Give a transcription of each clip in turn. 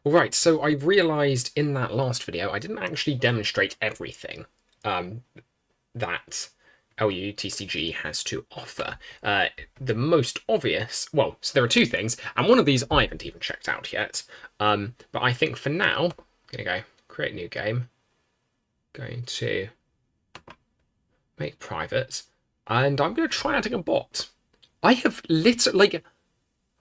Alright, so I realised in that last video I didn't actually demonstrate everything that LUTCG has to offer. The most obvious, well, so there are two things, and one of these I haven't even checked out yet. But I think for now, I'm going to go create a new game, going to make private, and I'm going to try adding a bot. I have literally, like,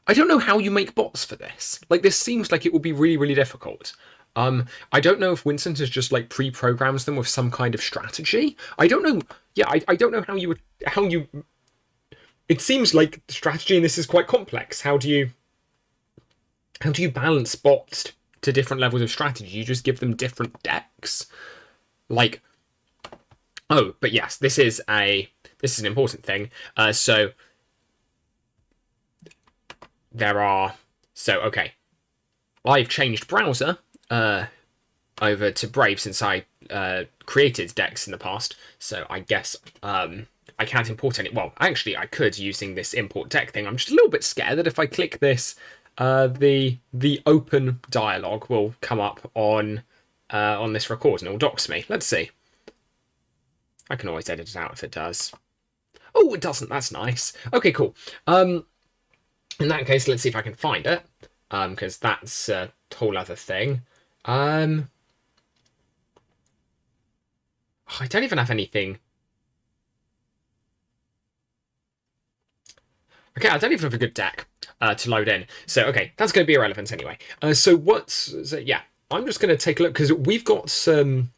I don't know how you make bots for this. Like, this seems like it would be really, really difficult. I don't know if Vincent has just like pre-programs them with some kind of strategy. I don't know. Yeah, I don't know how you would how you. It seems like the strategy in this is quite complex. How do you balance bots to different levels of strategy? You just give them different decks, like. Oh, but yes, this is an important thing. So there are. So okay, I've changed browser over to Brave since I created decks in the past. So I guess I can't import any. Well, actually, I could using this import deck thing. I'm just a little bit scared that if I click this, the open dialog will come up on this record and it'll dox me. Let's see. I can always edit it out if it does. Oh, it doesn't. That's nice. Okay, cool. In that case, let's see if I can find it. Because that's a whole other thing. I don't even have anything. Okay, I don't even have a good deck to load in. So, okay, that's going to be irrelevant anyway. Yeah, I'm just going to take a look because we've got some.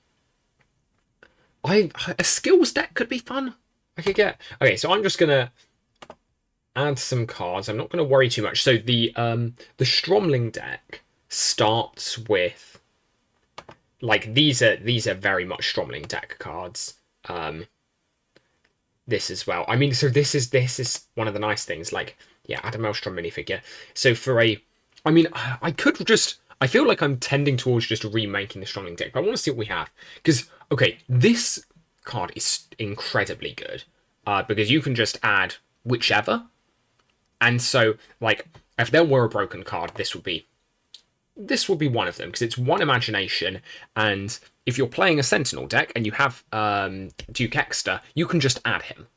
A skills deck could be fun. I could get. Okay, so I'm just going to add some cards. I'm not going to worry too much. So the Stromling deck starts with like these are very much Stromling deck cards. This as well. I mean, so this is one of the nice things. Like, yeah, add a Maelstrom minifigure. So I mean, I feel like I'm tending towards just remaking the Stromling deck, but I want to see what we have because okay, this card is incredibly good because you can just add whichever. And so, like, if there were a broken card, this would be one of them because it's one imagination. And if you're playing a Sentinel deck and you have Duke Exeter, you can just add him,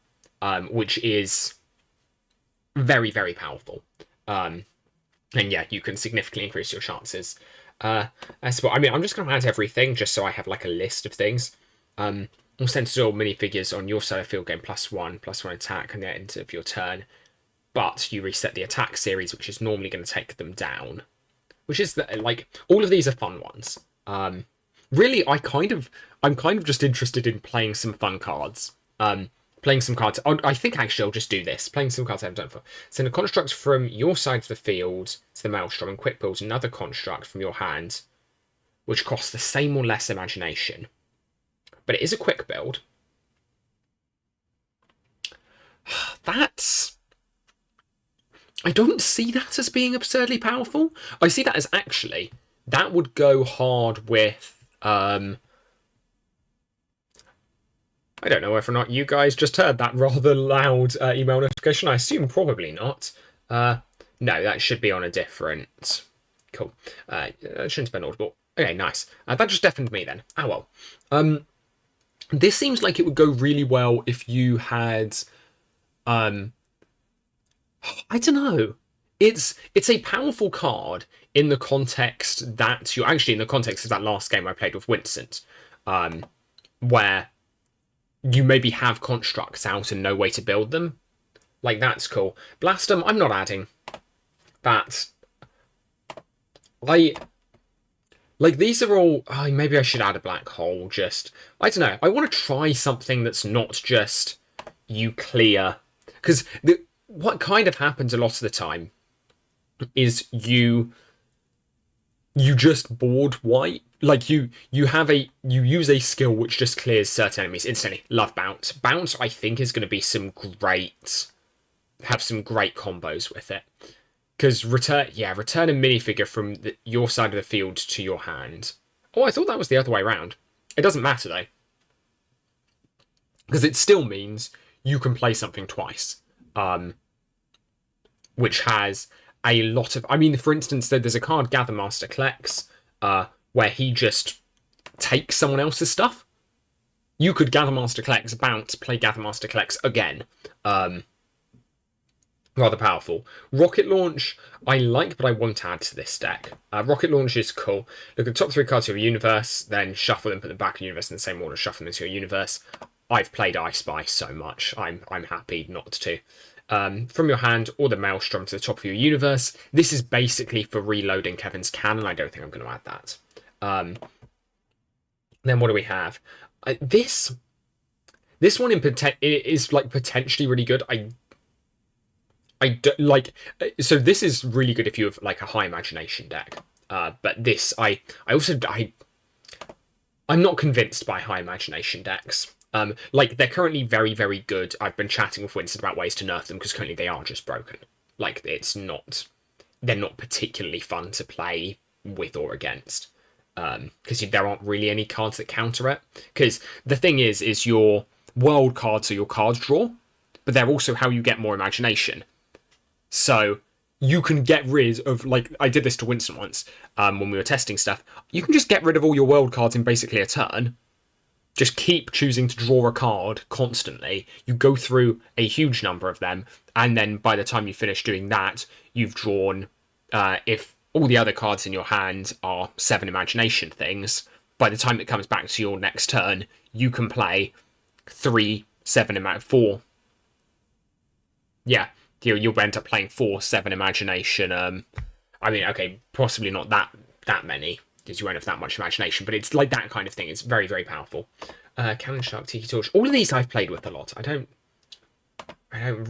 which is very, very powerful. And yeah, you can significantly increase your chances. As well, I mean, I'm just going to add everything just so I have like a list of things. All Sentinel minifigures on your side of field gain +1/+1 attack and the end of your turn. But you reset the attack series, which is normally going to take them down. Which is like all of these are fun ones. Really, I'm kind of just interested in playing some fun cards. Playing some cards. I think actually I'll just do this. Playing some cards I haven't done before. Send a construct from your side of the field to the Maelstrom and quick build another construct from your hand, which costs the same or less imagination. But it is a quick build. I don't see that as being absurdly powerful. I see that as actually that would go hard with I don't know whether or not you guys just heard that rather loud email notification. I assume probably not. No, that should be on a different. Cool. That shouldn't have been audible. Okay, nice. That just deafened me then. Oh well. This seems like it would go really well if you had. I don't know. It's a powerful card in the context that you're actually in the context of that last game I played with Vincent, where you maybe have constructs out and no way to build them. Like, that's cool. Blastum, I'm not adding that. Like, these are all... Oh, maybe I should add a black hole, just... I don't know. I want to try something that's not just you clear... Because what kind of happens a lot of the time is you just board white. Like you use a skill which just clears certain enemies instantly. Love bounce. Bounce I think is going to be have some great combos with it. Because return a minifigure from your side of the field to your hand. Oh, I thought that was the other way around. It doesn't matter though. Because it still means you can play something twice. Which has a lot of. I mean, for instance, there's a card, Gathermaster Klex, where he just takes someone else's stuff. You could Gathermaster Klex, bounce, play Gathermaster Klex again. Rather powerful. Rocket Launch, I like, but I won't add to this deck. Rocket Launch is cool. Look at the top 3 cards of your universe, then shuffle them, put them back in your universe in the same order, shuffle them into your universe. I've played I Spy so much. I'm happy not to. From your hand, or the Maelstrom to the top of your universe. This is basically for reloading Kevin's cannon. I don't think I'm going to add that. Then what do we have? This one is like potentially really good. I don't like. So this is really good if you have like a high imagination deck. But this, I'm not convinced by high imagination decks. Like they're currently very, very good. I've been chatting with Winston about ways to nerf them because currently they are just broken. Like they're not particularly fun to play with or against. Because there aren't really any cards that counter it. Because the thing is your world cards are your card draw, but they're also how you get more imagination. So you can get rid of, like, I did this to Winston once when we were testing stuff. You can just get rid of all your world cards in basically a turn. Just keep choosing to draw a card constantly. You go through a huge number of them, and then by the time you finish doing that, you've drawn, if all the other cards in your hand are 7 imagination things, by the time it comes back to your next turn, you can play 4. Yeah. You'll end up playing 4 7 imagination. I mean, okay, possibly not that many because you won't have that much imagination, but it's like that kind of thing. It's very, very powerful. Cannon Shark, Tiki Torch. All of these I've played with a lot. I don't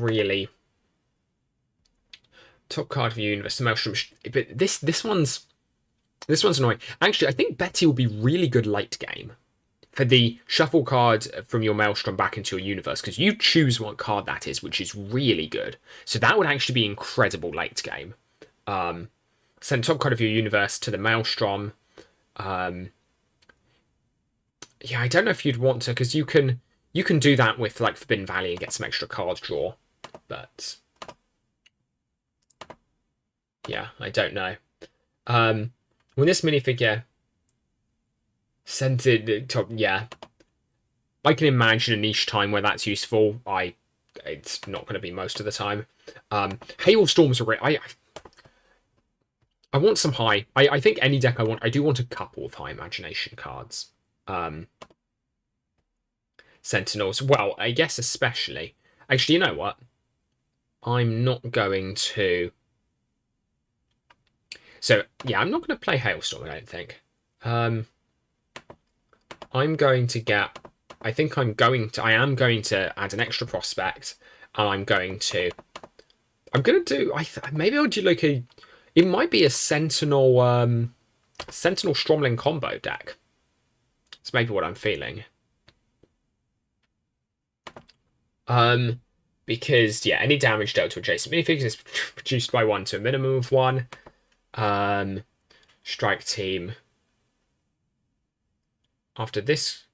really. Top card of the universe, Maelstrom. But this one's annoying. Actually, I think Betty will be really good late game. For the shuffle card from your Maelstrom back into your universe, because you choose what card that is, which is really good. So that would actually be incredible late game. Send top card of your universe to the Maelstrom. Yeah, I don't know if you'd want to, because you can do that with like Forbidden Valley and get some extra card draw. But yeah, I don't know. When this minifigure centered top, yeah, I can imagine a niche time where that's useful. It's not going to be most of the time. Hailstorms are I want some high. I think any deck I do want a couple of high imagination cards. Sentinels. Well, I guess especially. Actually, you know what? I'm not going to. So yeah, I'm not going to play Hailstorm. I don't think. I'm going to get. I think I am going to add an extra prospect, and I'm going to do. Maybe I'll do like a. It might be a Sentinel Stromling combo deck. It's maybe what I'm feeling. Because yeah, any damage dealt to adjacent minifigs is reduced by 1 to a minimum of 1. Strike team. After this,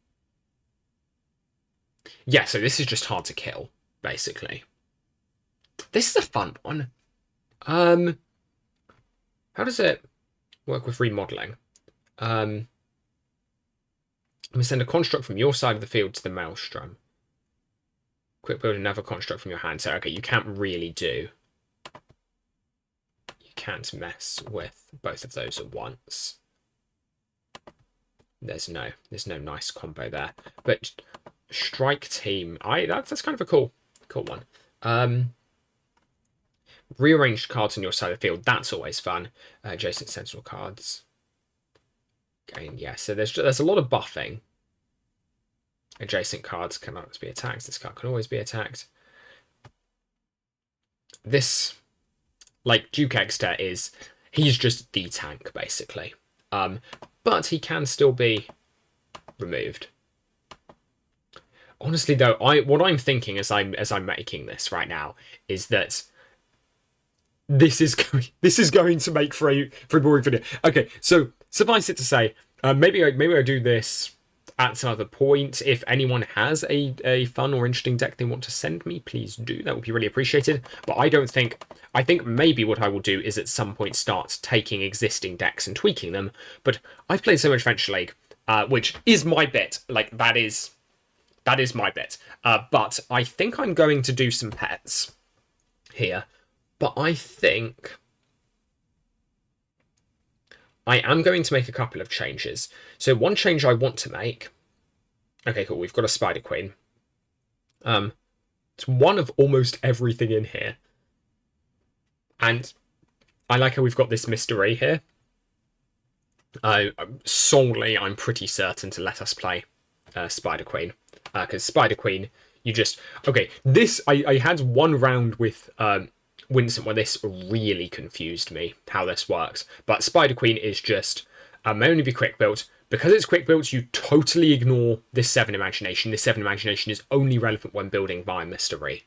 yeah. So this is just hard to kill, basically. This is a fun one. How does it work with remodeling? I'm gonna send a construct from your side of the field to the Maelstrom. Quick build another construct from your hand. So okay, you can't really do. You can't mess with both of those at once. There's no nice combo there. But strike team, that's kind of a cool one. Rearranged cards on your side of the field, that's always fun. Adjacent sentinel cards. Again, yeah, so there's a lot of buffing. Adjacent cards cannot be attacked. This card can always be attacked. This, like Duke Exeter, he's just the tank, basically. But he can still be removed. Honestly, though, what I'm thinking as I'm making this right now is that this is going to make for a boring video. Okay, so suffice it to say, maybe I do this at some other point. If anyone has a fun or interesting deck they want to send me, please do. That would be really appreciated. But I don't think... I think maybe what I will do is at some point start taking existing decks and tweaking them. But I've played so much Venture League, which is my bit. Like, that is my bit. But I think I'm going to do some pets here. But I think I am going to make a couple of changes. So one change I want to make... Okay, cool. We've got a Spider Queen. It's one of almost everything in here. And I like how we've got this mystery here. Solely, I'm pretty certain to let us play Spider Queen. Because Spider Queen, you just... Okay, this... I had one round with Winston where this really confused me, how this works. But Spider Queen is just... may only be quick built. Because it's quick built, you totally ignore this 7 imagination. This 7 imagination is only relevant when building by mystery.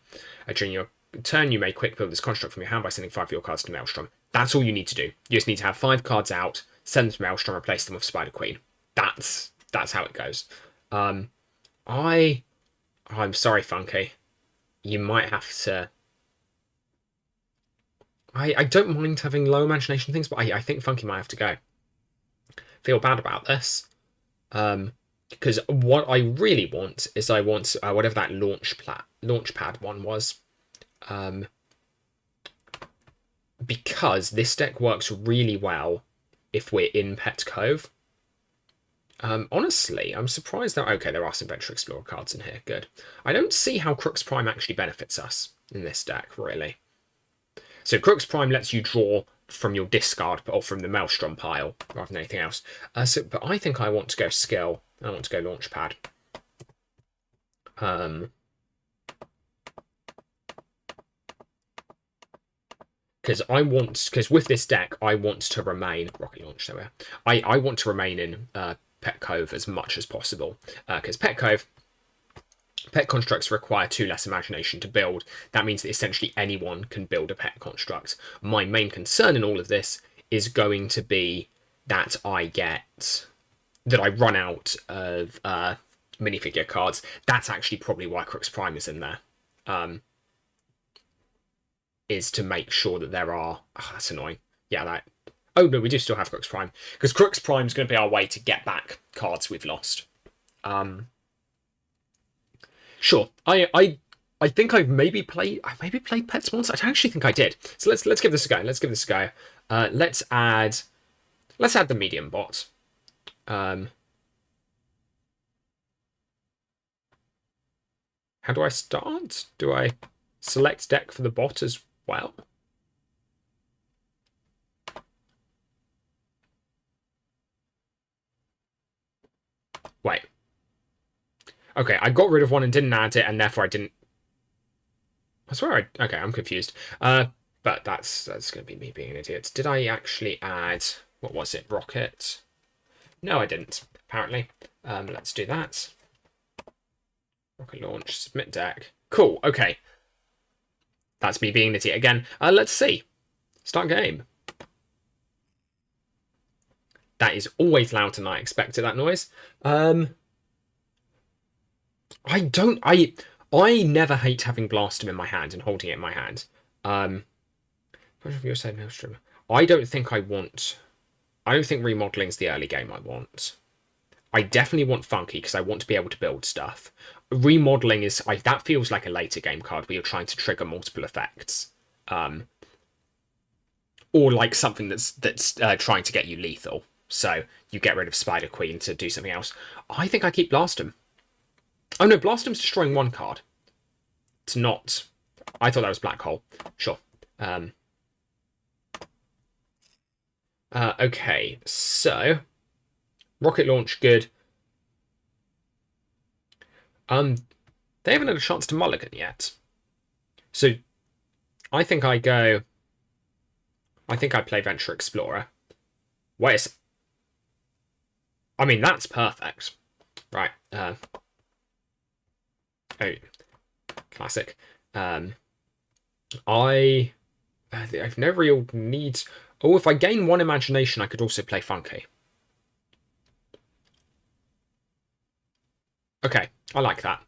During your turn, you may quick build this construct from your hand by sending 5 of your cards to Maelstrom. That's all you need to do. You just need to have 5 cards out, send them to Maelstrom, replace them with Spider Queen. That's how it goes. I'm sorry, Funky. You might have to... I don't mind having low imagination things, but I think Funky might have to go. Feel bad about this. Because what I really want is I want whatever that launchpad one was. Because this deck works really well if we're in Pet Cove. Honestly, I'm surprised that... Okay, there are some Venture Explorer cards in here. Good. I don't see how Crooks Prime actually benefits us in this deck, really. So Crooks Prime lets you draw from your discard or from the Maelstrom pile rather than anything else. But I think I want to go skill. I want to go launchpad. Because with this deck, I want to remain... Rocket Launch, there we are. I want to remain in Pet Cove as much as possible. Because Pet Cove... Pet constructs require 2 less imagination to build. That means that essentially anyone can build a pet construct. My main concern in all of this is going to be that I run out of minifigure cards. That's actually probably why Crooks Prime is in there. Is to make sure that there are... Oh, that's annoying. Yeah, that... Oh, no, we do still have Crooks Prime. Because Crooks Prime is going to be our way to get back cards we've lost. Sure. I think I've maybe played Pets once. I don't actually think I did. So let's give this a go. Let's give this a go. Let's add the medium bot. How do I start? Do I select deck for the bot as well? Wait. Okay, I got rid of one and didn't add it, and therefore I didn't... I swear I... Okay, I'm confused. But that's going to be me being an idiot. Did I actually add... What was it? Rocket? No, I didn't, apparently. Let's do that. Rocket launch, submit deck. Cool, okay. That's me being an idiot again. Let's see. Start game. That is always louder than I expected, that noise. I never hate having Blastum in my hand and holding it in my hand. I don't think remodeling's the early game I want. I definitely want Funky because I want to be able to build stuff. Remodeling is that feels like a later game card where you're trying to trigger multiple effects. Or like something that's trying to get you lethal. So you get rid of Spider Queen to do something else. I think I keep Blastum. Oh no, Blastum's destroying one card. It's not... I thought that was Black Hole. Sure. Okay, so... Rocket launch, good. They haven't had a chance to mulligan yet. So, I think I go... I think I play Venture Explorer. Wait I mean, that's perfect. Right, oh, classic. I have no real need... Oh, if I gain 1 imagination, I could also play Funky. Okay, I like that.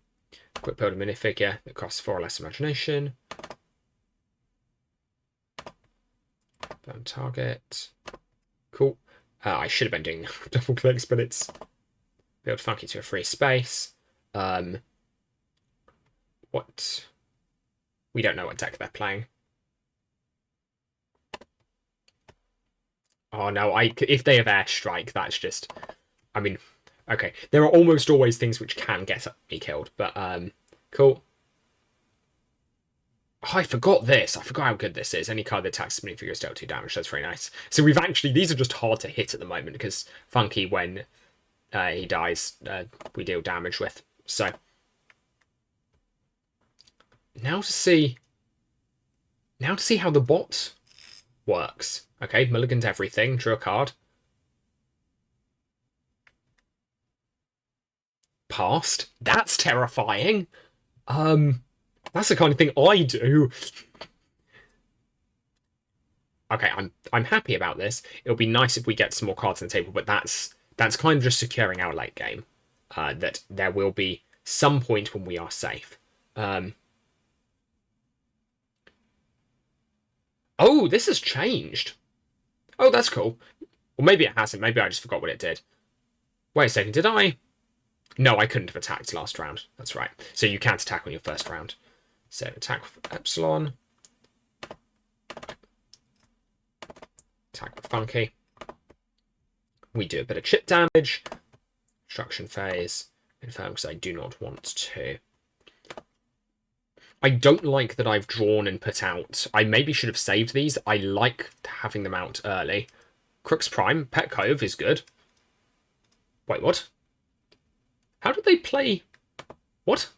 Quick build a minifigure that costs 4 or less imagination. Burn target. Cool. I should have been doing double clicks, but it's build Funky to a free space. What? We don't know what deck they're playing. Oh no, if they have airstrike, that's just. I mean, okay. There are almost always things which can get me killed, but cool. Oh, I forgot this. I forgot how good this is. Any card that attacks this minifigure dealt 2 damage. That's very nice. So we've actually, these are just hard to hit at the moment because Funky, when he dies, we deal damage with. So now to see how the bot works. Okay, mulliganed everything. Drew a card. Passed. That's terrifying. That's the kind of thing I do. Okay, I'm happy about this. It'll be nice if we get some more cards on the table, but that's kind of just securing our late game. That there will be some point when we are safe. Oh, this has changed. Oh, that's cool. Well, maybe it hasn't. Maybe I just forgot what it did. Wait a second, did I? No, I couldn't have attacked last round. That's right. So you can't attack on your first round. So attack with Epsilon. Attack with Funky. We do a bit of chip damage. Destruction phase. Confirm because I do not want to. I don't like that I've drawn and put out. I maybe should have saved these. I like having them out early. Crooks Prime, Pet Cove is good. Wait, what? How did they play? What?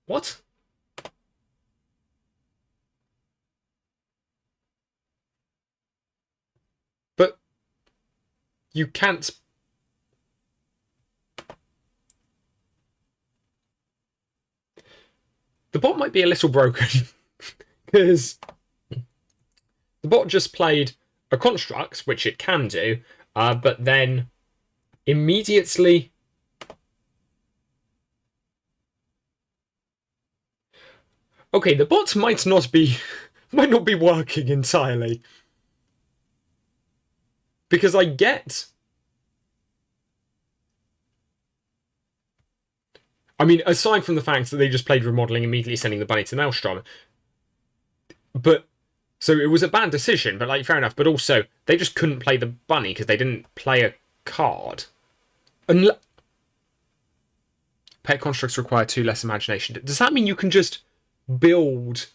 What? But you can't. The bot might be a little broken because the bot just played a construct, which it can do, but then immediately. Okay, the bot might not be working entirely because I get. I mean, aside from the fact that they just played remodeling, immediately sending the bunny to the Maelstrom, but so it was a bad decision. But like, fair enough. But also, they just couldn't play the bunny because they didn't play a card. Pet constructs require 2 less imagination. Does that mean you can just build?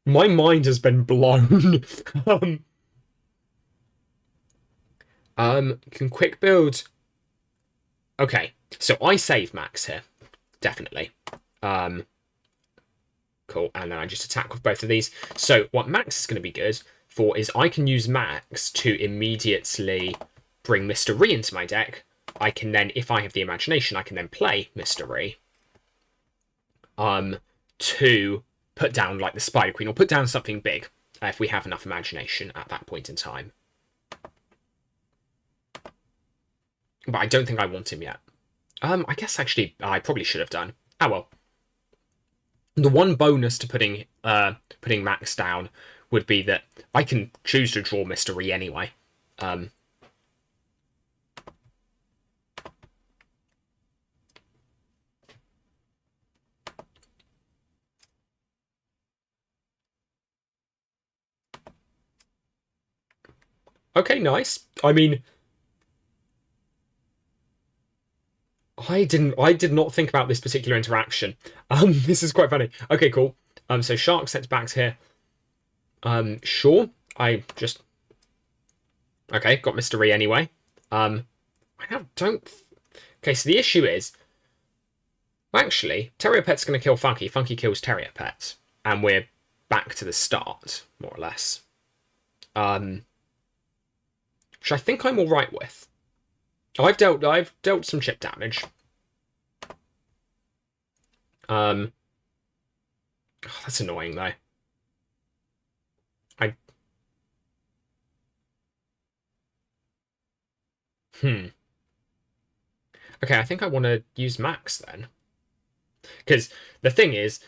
My mind has been blown. Can quick build. Okay, so I save Max here, definitely. Cool, and then I just attack with both of these. So what Max is going to be good for is I can use Max to immediately bring Mr. Re into my deck. I can then, if I have the imagination, I can then play Mr. Re to put down like the Spider Queen or put down something big if we have enough imagination at that point in time. But I don't think I want him yet. I guess actually I probably should have done. Oh well. The one bonus to putting Max down would be that I can choose to draw Mr. Re anyway. Okay, nice. I mean, I did not think about this particular interaction. This is quite funny. Okay, cool. So Shark sets back here. Sure. I just okay, got Mr. Re anyway. I now don't. Okay, so the issue is, well, actually, Terrier Pet's going to kill Funky. Funky kills Terrier Pet, and we're back to the start, more or less. Which I think I'm all right with. I've dealt some chip damage. Oh, that's annoying though. Hmm. Okay, I think I want to use Max then. Because the thing is,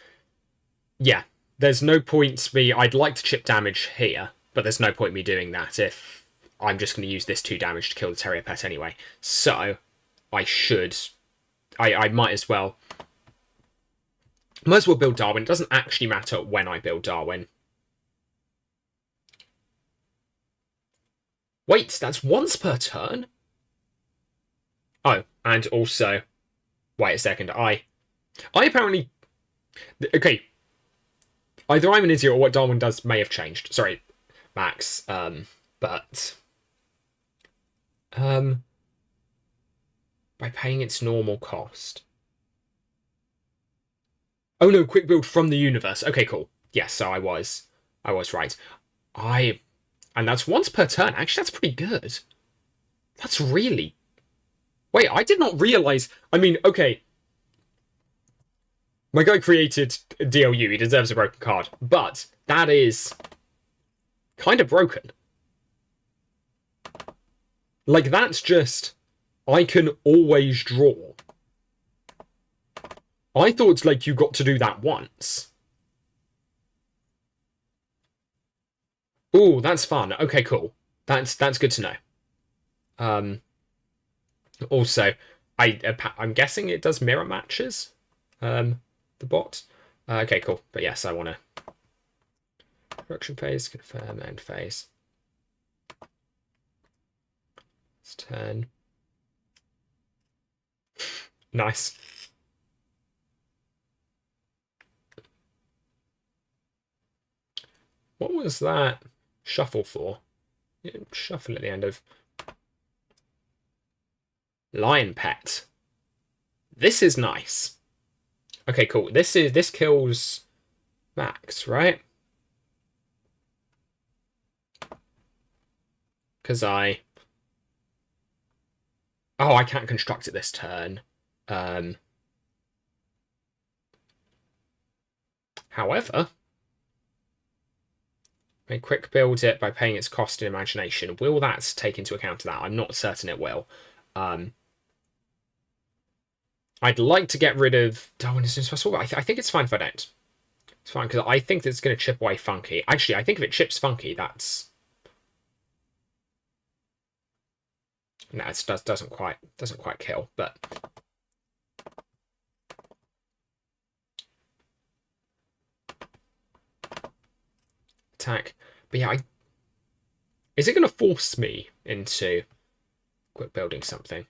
yeah, there's no point me. I'd like to chip damage here, but there's no point me doing that if I'm just going to use this 2 damage to kill the terrier pet anyway. So I should. I might as well. Might as well build Darwin. It doesn't actually matter when I build Darwin. Wait, that's once per turn? Oh, and also, wait a second. I apparently. Okay, either I'm an idiot or what Darwin does may have changed. Sorry, Max. But um, by paying its normal cost. Oh no, quick build from the universe. Okay, cool. Yes, so I was right. I, and that's once per turn. Actually, that's pretty good. That's really. Wait, I did not realize. I mean, okay, my guy created DLU. He deserves a broken card, but that is kind of broken. Like that's just. I can always draw. I thought like you got to do that once. Oh, that's fun. Okay, cool. That's good to know. Um, Also, I'm guessing it does mirror matches. The bot. Okay, cool. But yes, I want to production phase, confirm end phase. It's turn. Nice. What was that shuffle for? Shuffle at the end of Lion Pet. This is nice. Okay, cool. This kills Max, right? Because I can't construct it this turn. However, a quick build it by paying its cost in imagination. Will that take into account that? I'm not certain it will. I'd like to get rid of Darwin as soon as possible, but I think it's fine if I don't. It's fine, because I think it's going to chip away Funky. Actually, I think if it chips Funky, that's... No, it doesn't quite kill, but... Attack. But yeah, is it going to force me into quit building something?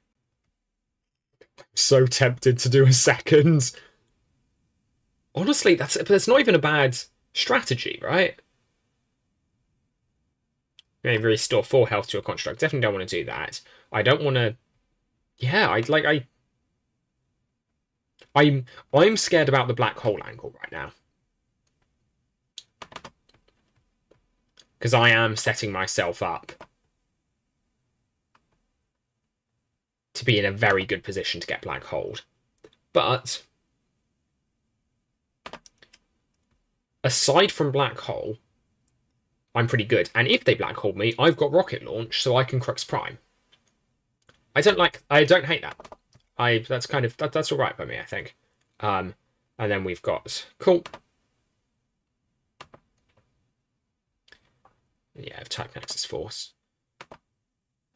I'm so tempted to do a second. Honestly, that's not even a bad strategy, right? Maybe restore 4 health to a construct. Definitely don't want to do that. I don't want to. Yeah, I'm scared about the black hole angle right now. Because I am setting myself up to be in a very good position to get black holed. But aside from black hole, I'm pretty good. And if they black hole me, I've got rocket launch, so I can Crux Prime. I don't hate that. That's all right by me, I think. And then we've got cool. Yeah, type Nexus Force.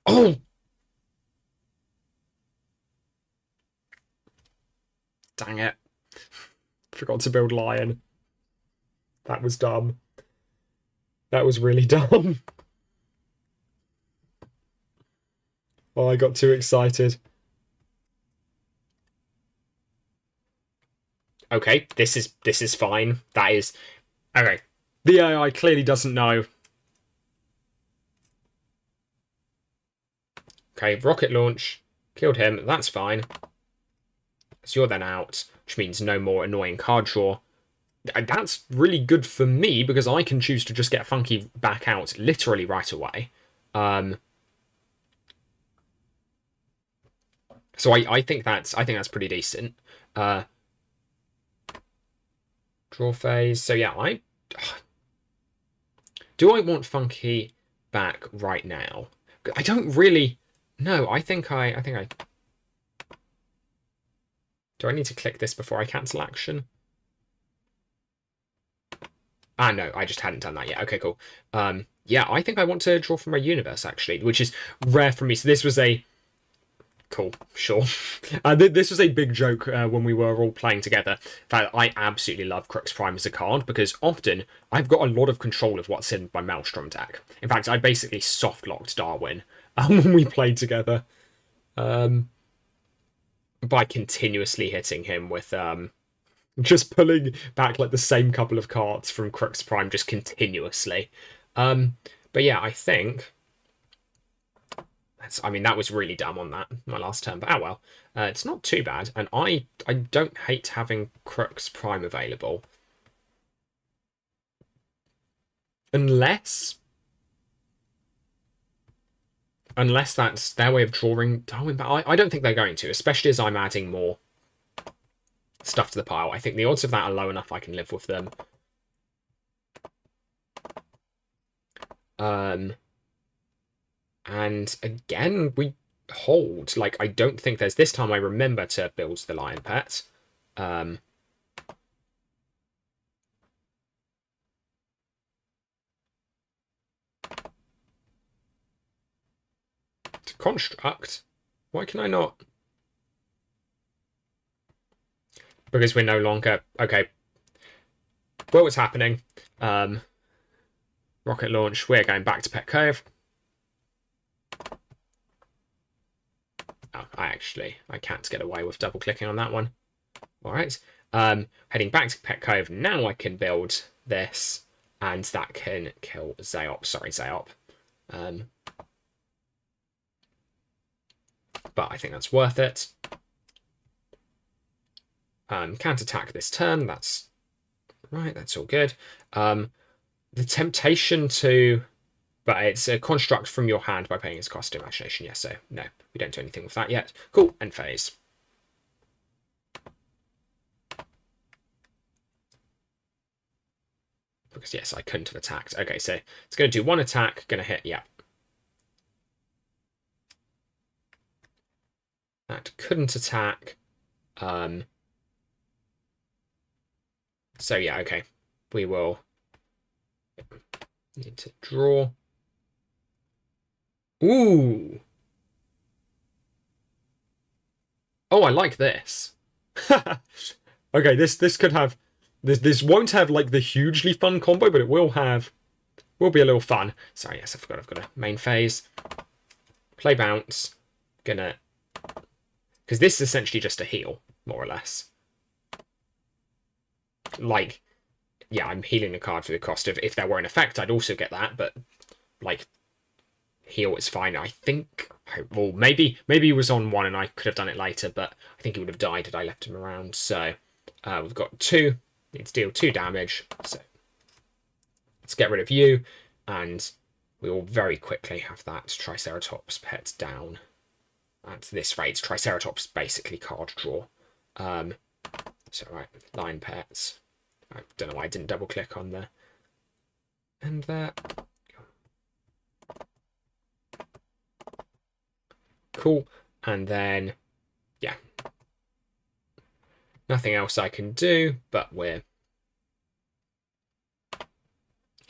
Oh, dang it! Forgot to build Lion. That was dumb. That was really dumb. Oh, I got too excited. Okay, this is fine. That is okay. The AI clearly doesn't know. Okay, rocket launch killed him. That's fine. So you're then out, which means no more annoying card draw. That's really good for me because I can choose to just get Funky back out literally right away. So I think that's pretty decent. Draw phase. So yeah, do I want Funky back right now? I don't really. No, I think I. Do I need to click this before I cancel action? Ah, no, I just hadn't done that yet. Okay, cool. Yeah, I think I want to draw from my universe, actually, which is rare for me. So this was a... Cool, sure. This was a big joke when we were all playing together. In fact, I absolutely love Crux Prime as a card, because often I've got a lot of control of what's in my Maelstrom deck. In fact, I basically soft-locked Darwin when we played together. By continuously hitting him with... just pulling back like the same couple of cards from Crux Prime just continuously. But yeah, I think I mean, that was really dumb on my last turn, but oh well. It's not too bad, and I don't hate having Crux Prime available. Unless that's their way of drawing Darwin, but I don't think they're going to, especially as I'm adding more stuff to the pile. I think the odds of that are low enough I can live with them. And again, we hold. Like, I don't think there's... This time I remember to build the lion pet. To construct? Why can I not? Because we're no longer... Okay. Well, what's happening? Rocket launch. We're going back to Pet Cove. Oh, I can't get away with double clicking on that one. All right. Heading back to Pet Cove. Now I can build this, and that can kill Zaop. Sorry, Zaop. But I think that's worth it. Can't attack this turn. That's right. That's all good. The temptation to... But it's a construct from your hand by paying its cost to imagination. Yes, so no, we don't do anything with that yet. Cool, end phase. Because yes, I couldn't have attacked. Okay, so it's going to do one attack, going to hit, yeah. That couldn't attack. So yeah, okay. We will need to draw. Ooh. Oh, I like this. Okay, this could have... This won't have like the hugely fun combo, but it will be a little fun. Sorry, yes, I forgot I've got a main phase. Play bounce. Gonna... Because this is essentially just a heal, more or less. Like, yeah, I'm healing the card for the cost of... If there were an effect, I'd also get that, but, like, heal is fine. I think... Well, maybe he was on one and I could have done it later, but I think he would have died had I left him around. So, we've got 2. Need to deal 2 damage. So, let's get rid of you, and we will very quickly have that Triceratops pet down. At this rate, Triceratops basically card draw. So, right, line pets. I don't know why I didn't double click on there. And there. Cool. And then, yeah. Nothing else I can do, but I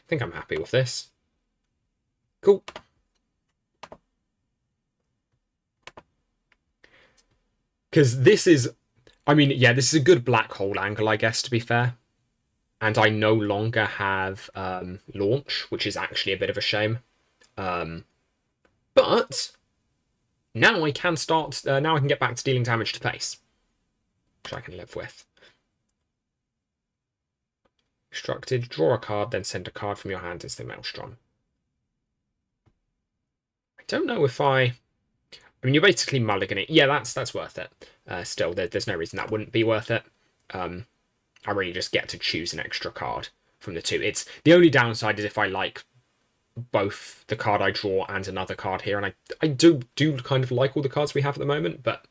think I'm happy with this. Cool. Because this is... I mean, yeah, this is a good black hole angle, I guess, to be fair. And I no longer have launch, which is actually a bit of a shame. But now I can start... now I can get back to dealing damage to face, which I can live with. Constructed, draw a card, then send a card from your hand as the Maelstrom. I don't know if I mean, you're basically mulliganing. Yeah, that's worth it. Still, there's no reason that wouldn't be worth it. I really just get to choose an extra card from the 2. It's the only downside is if I like both the card I draw and another card here, and I do kind of like all the cards we have at the moment, but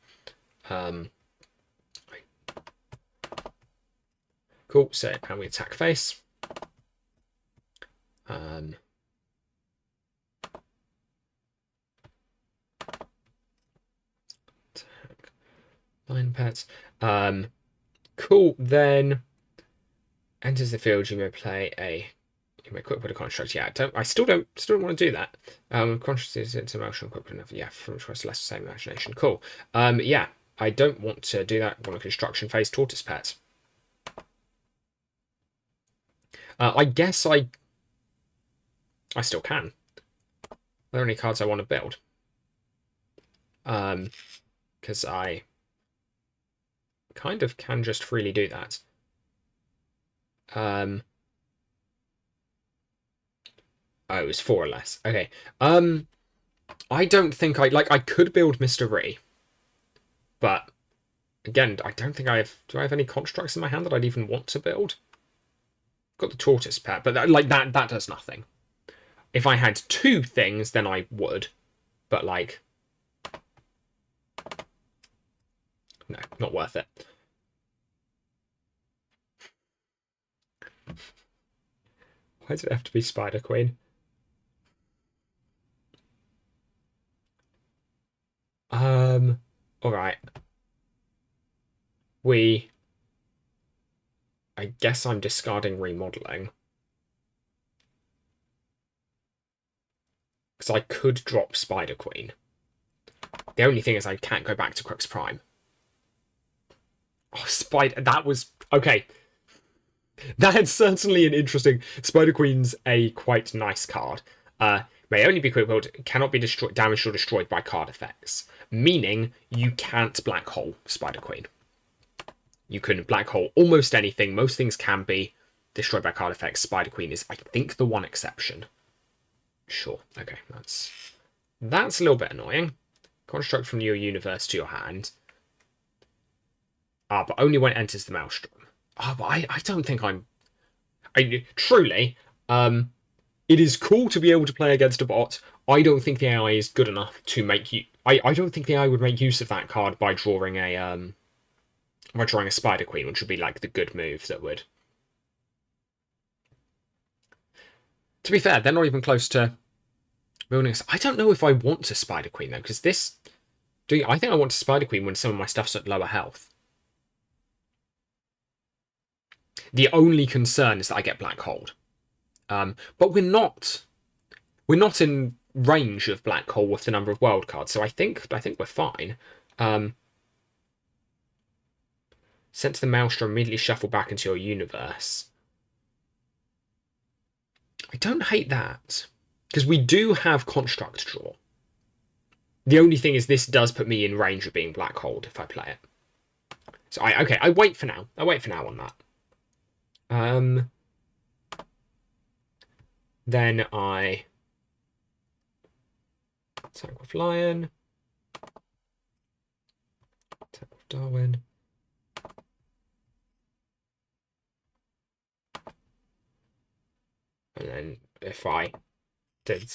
cool. So now we attack face. Lion pets. Cool. Then enters the field. You may play a. You may quick put a construct. Yeah, I still don't want to do that. Construct is into emotional quick put enough. Yeah, from choice less same imagination. Cool. Yeah, I don't want to do that. I want a construction phase tortoise pet. I guess I still can. Are there any cards I want to build? Because I kind of can just freely do that. Oh, it was 4 or less. Okay. I don't think I could build Mr. Ree, but again, I don't think I have. Do I have any constructs in my hand that I'd even want to build? Got the tortoise pet, but that does nothing. If I had 2 things, then I would, but like, no, not worth it. Why does it have to be Spider Queen? All right. I guess I'm discarding remodeling. Because I could drop Spider Queen. The only thing is I can't go back to Crux Prime. Oh, Spider... That was... Okay. That's certainly an interesting... Spider Queen's a quite nice card. May only be quick-willed, cannot be damaged or destroyed by card effects. Meaning, you can't black hole Spider Queen. You can black hole almost anything. Most things can be destroyed by card effects. Spider Queen is, I think, the one exception. Sure. Okay, that's a little bit annoying. Construct from your universe to your hand. But only when it enters the Maelstrom. But I don't think I'm... truly, it is cool to be able to play against a bot. I don't think the AI is good enough to make you... I don't think the AI would make use of that card by drawing a Spider Queen, which would be like the good move that would... To be fair, they're not even close to building. I don't know if I want to Spider Queen though, because this... I think I want to Spider Queen when some of my stuff's at lower health. The only concern is that I get black holed. But we're not in range of black hole with the number of world cards, so I think we're fine. Sent to the Maelstrom, immediately shuffle back into your universe. I don't hate that, because we do have construct draw. The only thing is this does put me in range of being black holed if I play it. So I wait for now. I wait for now on that. Then I attack with Lion. Attack with Darwin. And then if I did...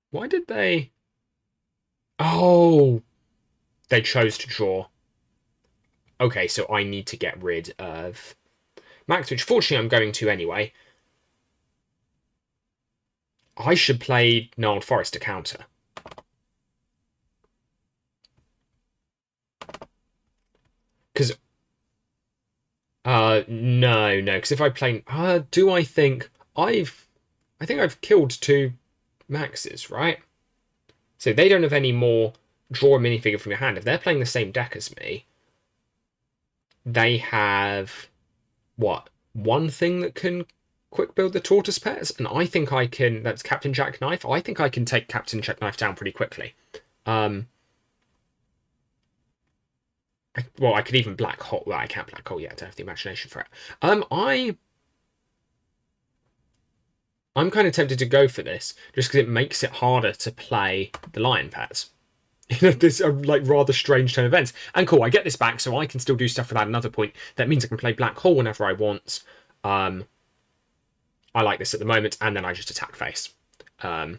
Why did they... Oh! They chose to draw. Okay, so I need to get rid of Max, which fortunately I'm going to anyway. I should play Gnarled Forest to counter. Because... no, because if I play... do I think... I think I've killed 2 Maxes, right? So they don't have any more draw a minifigure from your hand. If they're playing the same deck as me, they have, what, 1 thing that can quick build the tortoise pets? And I think I can, that's Captain Jackknife. I think I can take Captain Jackknife down pretty quickly. Well, I could even black hole. Well, I can't black hole yet. I don't have the imagination for it. I'm kind of tempted to go for this just because it makes it harder to play the lion pets. This like rather strange turn of events. And cool, I get this back, so I can still do stuff for that another point. That means I can play black hole whenever I want. I like this at the moment, and then I just attack face. I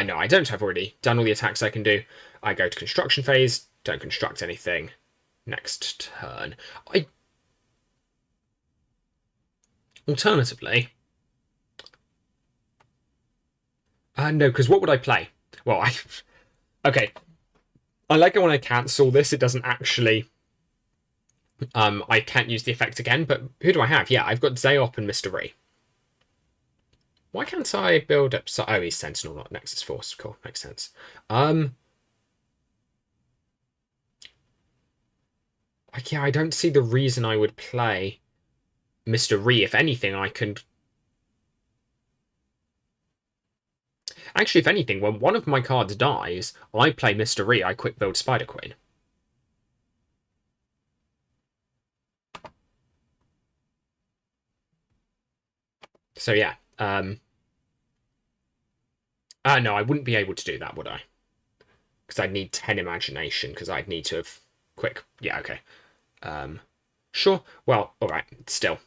know I don't have already done all the attacks I can do. I go to construction phase, don't construct anything. Next turn. Alternatively, No, because what would I play? Well, I okay. I like it when I cancel this. It doesn't actually. I can't use the effect again. But who do I have? Yeah, I've got Zayop and Mystery. Why can't I build up? Oh, he's Sentinel, not Nexus Force. Cool, makes sense. Yeah, I don't see the reason I would play Mystery. If anything, I can. Actually, if anything, when one of my cards dies, I play Mystery. I quick build Spider Queen. So yeah. No, I wouldn't be able to do that, would I? Because I'd need 10 imagination. Because I'd need to have quick. Yeah, okay. Sure. Well, all right. Still.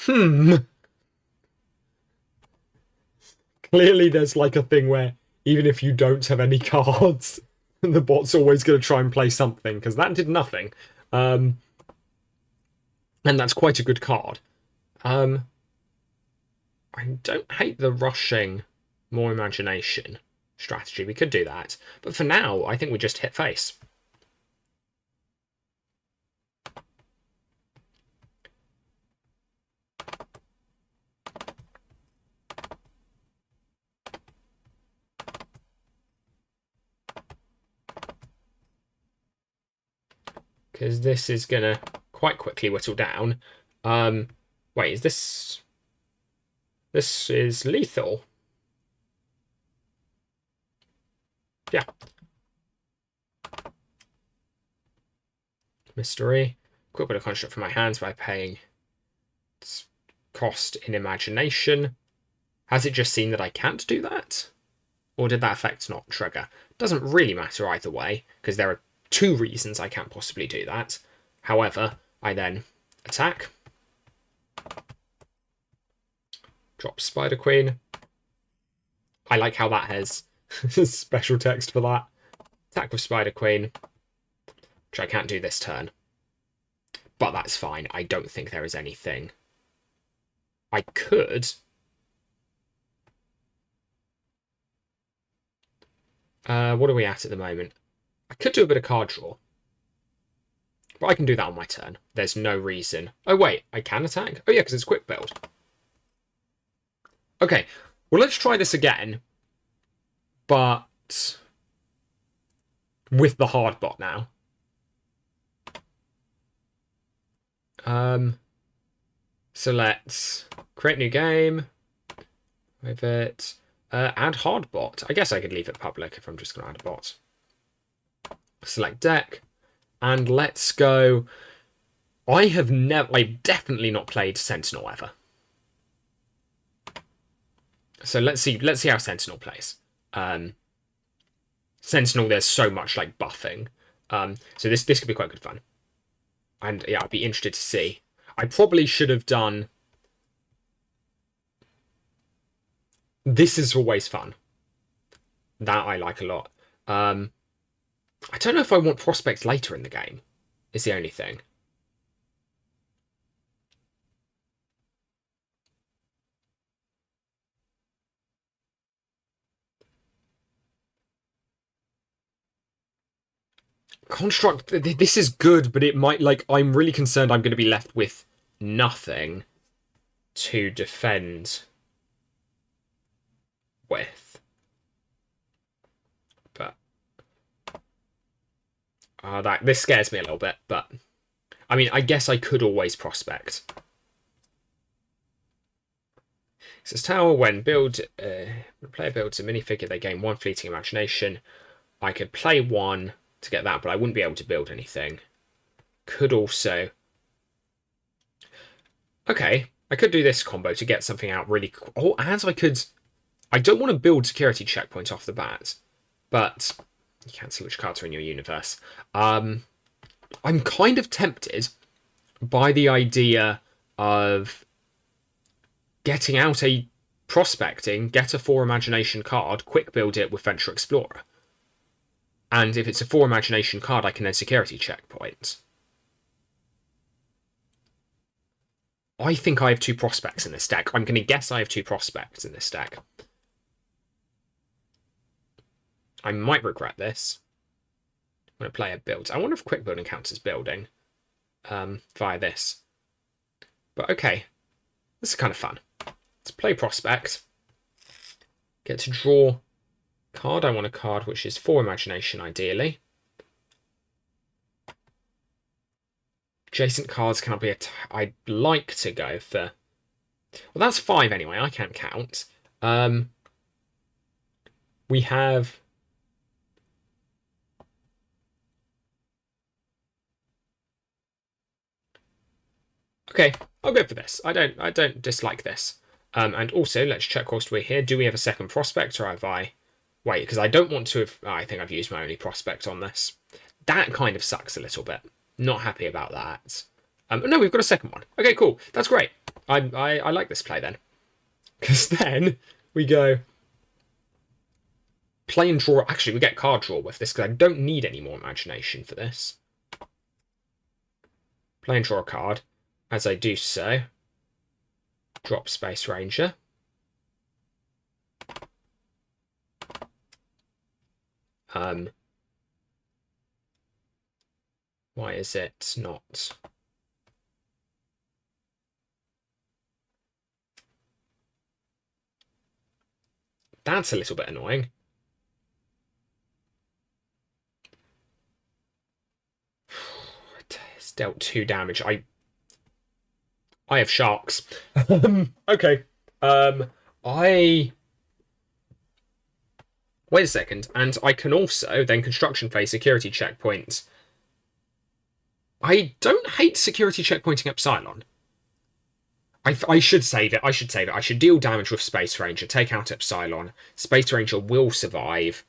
Hmm. Clearly, there's like a thing where even if you don't have any cards, the bot's always going to try and play something, because that did nothing. And that's quite a good card. I don't hate the rushing more imagination strategy. We could do that. But for now, I think we just hit face. Because this is going to quite quickly whittle down. Wait, is this... This is lethal. Yeah. Mystery. Quick bit of construct from my hands by paying cost in imagination. Has it just seen that I can't do that? Or did that effect not trigger? Doesn't really matter either way, because there are two reasons I can't possibly do that. However, I then attack. Drop Spider Queen. I like how that has special text for that. Attack with Spider Queen, which I can't do this turn. But that's fine. I don't think there is anything. I could... what are we at the moment? I could do a bit of card draw. But I can do that on my turn. There's no reason. Oh, wait. I can attack? Oh, yeah, because it's quick build. Okay. Well, let's try this again. But... with the hard bot now. So let's create new game. With it. Add hard bot. I guess I could leave it public if I'm just going to add a bot. Select deck. And let's go. I've definitely not played Sentinel ever. So let's see how Sentinel plays. Sentinel, there's so much like buffing. So this could be quite good fun. And yeah, I'd be interested to see. I probably should have done. This is always fun. That I like a lot. I don't know if I want prospects later in the game. Is the only thing. Construct, this is good, but it might, like, I'm really concerned I'm going to be left with nothing to defend with. But this scares me a little bit, but I mean, I guess I could always prospect. It says tower, when player builds a minifigure, they gain one fleeting imagination. I could play one to get that, but I wouldn't be able to build anything. Could also... Okay, I could do this combo to get something out really cool. Oh, and I could... I don't want to build security checkpoint off the bat, but you can't see which cards are in your universe. I'm kind of tempted by the idea of getting out a prospecting, get a 4 imagination card, quick build it with Venture Explorer. And if it's a 4 imagination card, I can then security checkpoint. I think I have 2 prospects in this deck. I'm going to guess I have 2 prospects in this deck. I might regret this. I'm going to play a build. I wonder if quick building counts as building via this. But okay, this is kind of fun. Let's play prospect. Get to draw card. I want a card which is 4 imagination, ideally. Adjacent cards cannot be I'd like to go for... Well, that's 5 anyway. I can't count. We have... Okay, I'll go for this. I don't dislike this. And also, let's check whilst we're here. Do we have a second prospect, or have I... Wait, because I don't want to have... Oh, I think I've used my only prospect on this. That kind of sucks a little bit. Not happy about that. No, we've got a second one. Okay, cool. That's great. I like this play then. Because then we go... Play and draw... Actually, we get card draw with this, because I don't need any more imagination for this. Play and draw a card. As I do so, drop Space Ranger. Why is it not? That's a little bit annoying. It's dealt 2 damage. I have sharks. Okay. Wait a second. And I can also then construction phase security checkpoints. I don't hate security checkpointing Epsilon. I should save it. I should save it. I should deal damage with Space Ranger, take out Epsilon. Space Ranger will survive.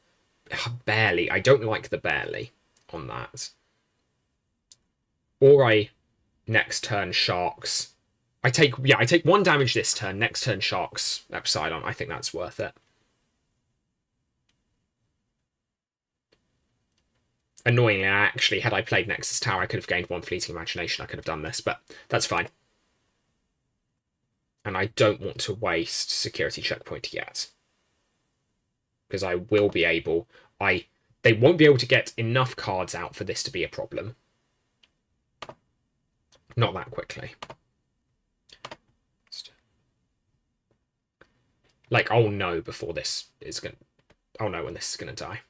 Barely. I don't like the barely on that. Or I next turn sharks. I take 1 damage this turn. Next turn sharks Epsilon. I think that's worth it. Annoyingly, actually, had I played Nexus Tower, I could have gained 1 fleeting imagination. I could have done this, but that's fine. And I don't want to waste security checkpoint yet. Because I will be able... They won't be able to get enough cards out for this to be a problem. Not that quickly. Like, I'll know before this is going to... I'll know when this is going to die.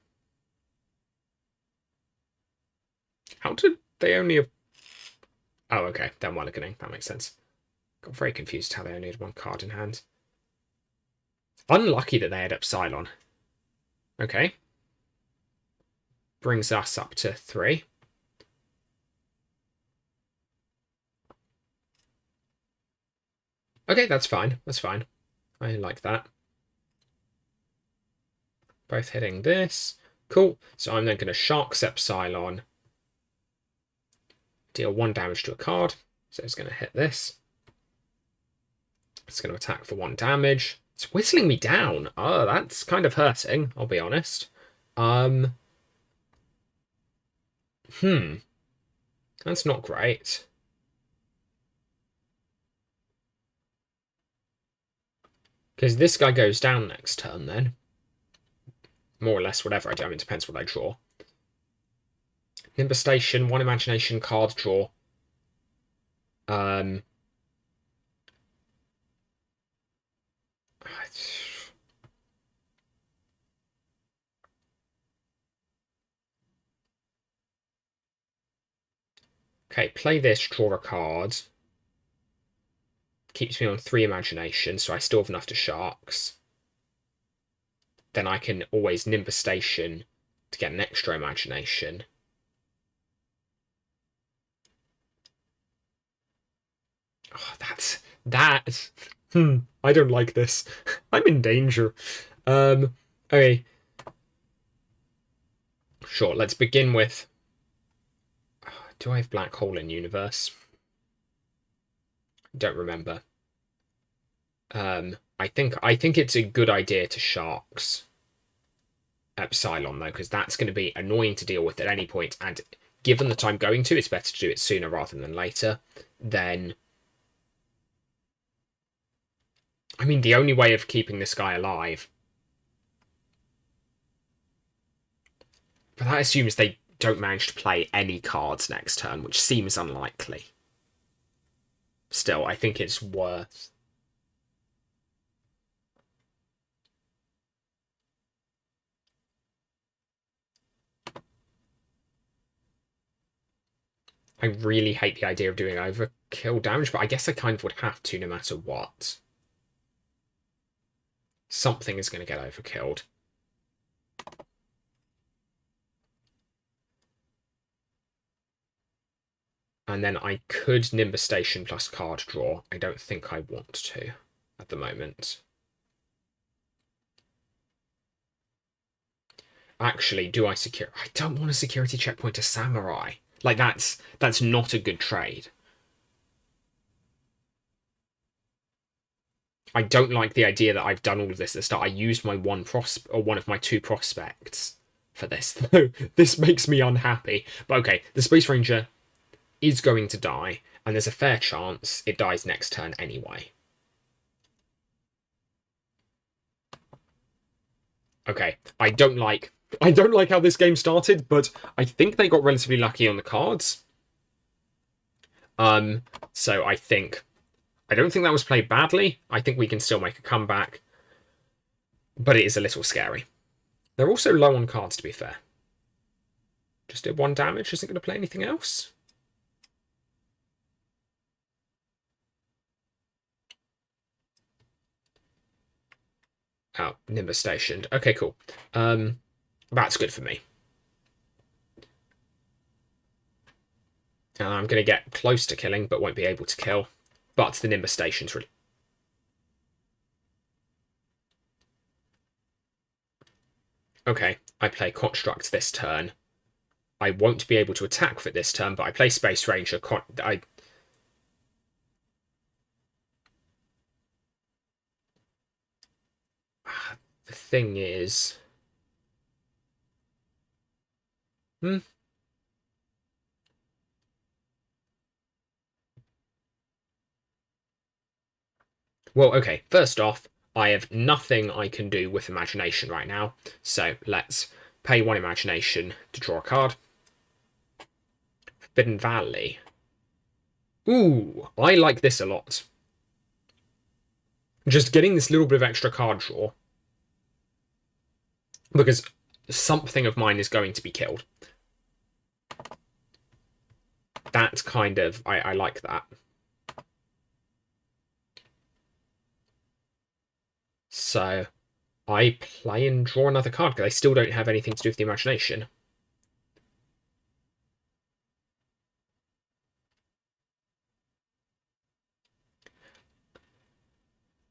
How did they only have... Oh, okay. Then Mulliganing. That makes sense. Got very confused how they only had 1 card in hand. Unlucky that they had Epsilon. Okay. Brings us up to 3. Okay, that's fine. That's fine. I like that. Both hitting this. Cool. So I'm then going to Sharks Epsilon. Deal 1 damage to a card. So it's going to hit this. It's going to attack for 1 damage. It's whistling me down. Oh, that's kind of hurting, I'll be honest. That's not great. Because this guy goes down next turn then. More or less whatever I do. I mean, it depends what I draw. Nimbus Station, 1 imagination card draw. Okay, play this, draw a card. Keeps me on 3 imagination, so I still have enough to sharks. Then I can always Nimbus Station to get an extra imagination. Oh, that. I don't like this. I'm in danger. Okay. Sure, let's begin with... Do I have Black Hole in Universe? Don't remember. I think it's a good idea to Sharks Epsilon though, because that's going to be annoying to deal with at any point, and given that I'm going to, it's better to do it sooner rather than later. Then, I mean, the only way of keeping this guy alive, but that assumes they don't manage to play any cards next turn, which seems unlikely. Still, I think it's worth. I really hate the idea of doing overkill damage, but I guess I kind of would have to no matter what. Something is going to get overkilled. And then I could Nimbus Station plus card draw. I don't think I want to at the moment. Actually, do I secure? I don't want a security checkpoint to Samurai. Like, that's not a good trade. I don't like the idea that I've done all of this at the start. I used my one of my two prospects for this, though. This makes me unhappy. But okay, the Space Ranger is going to die, and there's a fair chance it dies next turn anyway. Okay, I don't like how this game started, but I think they got relatively lucky on the cards. So I don't think that was played badly. I think we can still make a comeback, but it is a little scary. They're also low on cards, to be fair. Just did 1 damage. Isn't going to play anything else. Oh, Nimbus stationed. Okay, cool. That's good for me. And I'm going to get close to killing, but won't be able to kill. But the Nimbus station's really... Okay, I play Construct this turn. I won't be able to attack with it this turn, but I play Space Ranger. The thing is... Well, okay, first off, I have nothing I can do with imagination right now, so let's pay 1 imagination to draw a card. Forbidden Valley. Ooh, I like this a lot. Just getting this little bit of extra card draw, because something of mine is going to be killed. That's kind of... I like that. So I play and draw another card because I still don't have anything to do with the imagination.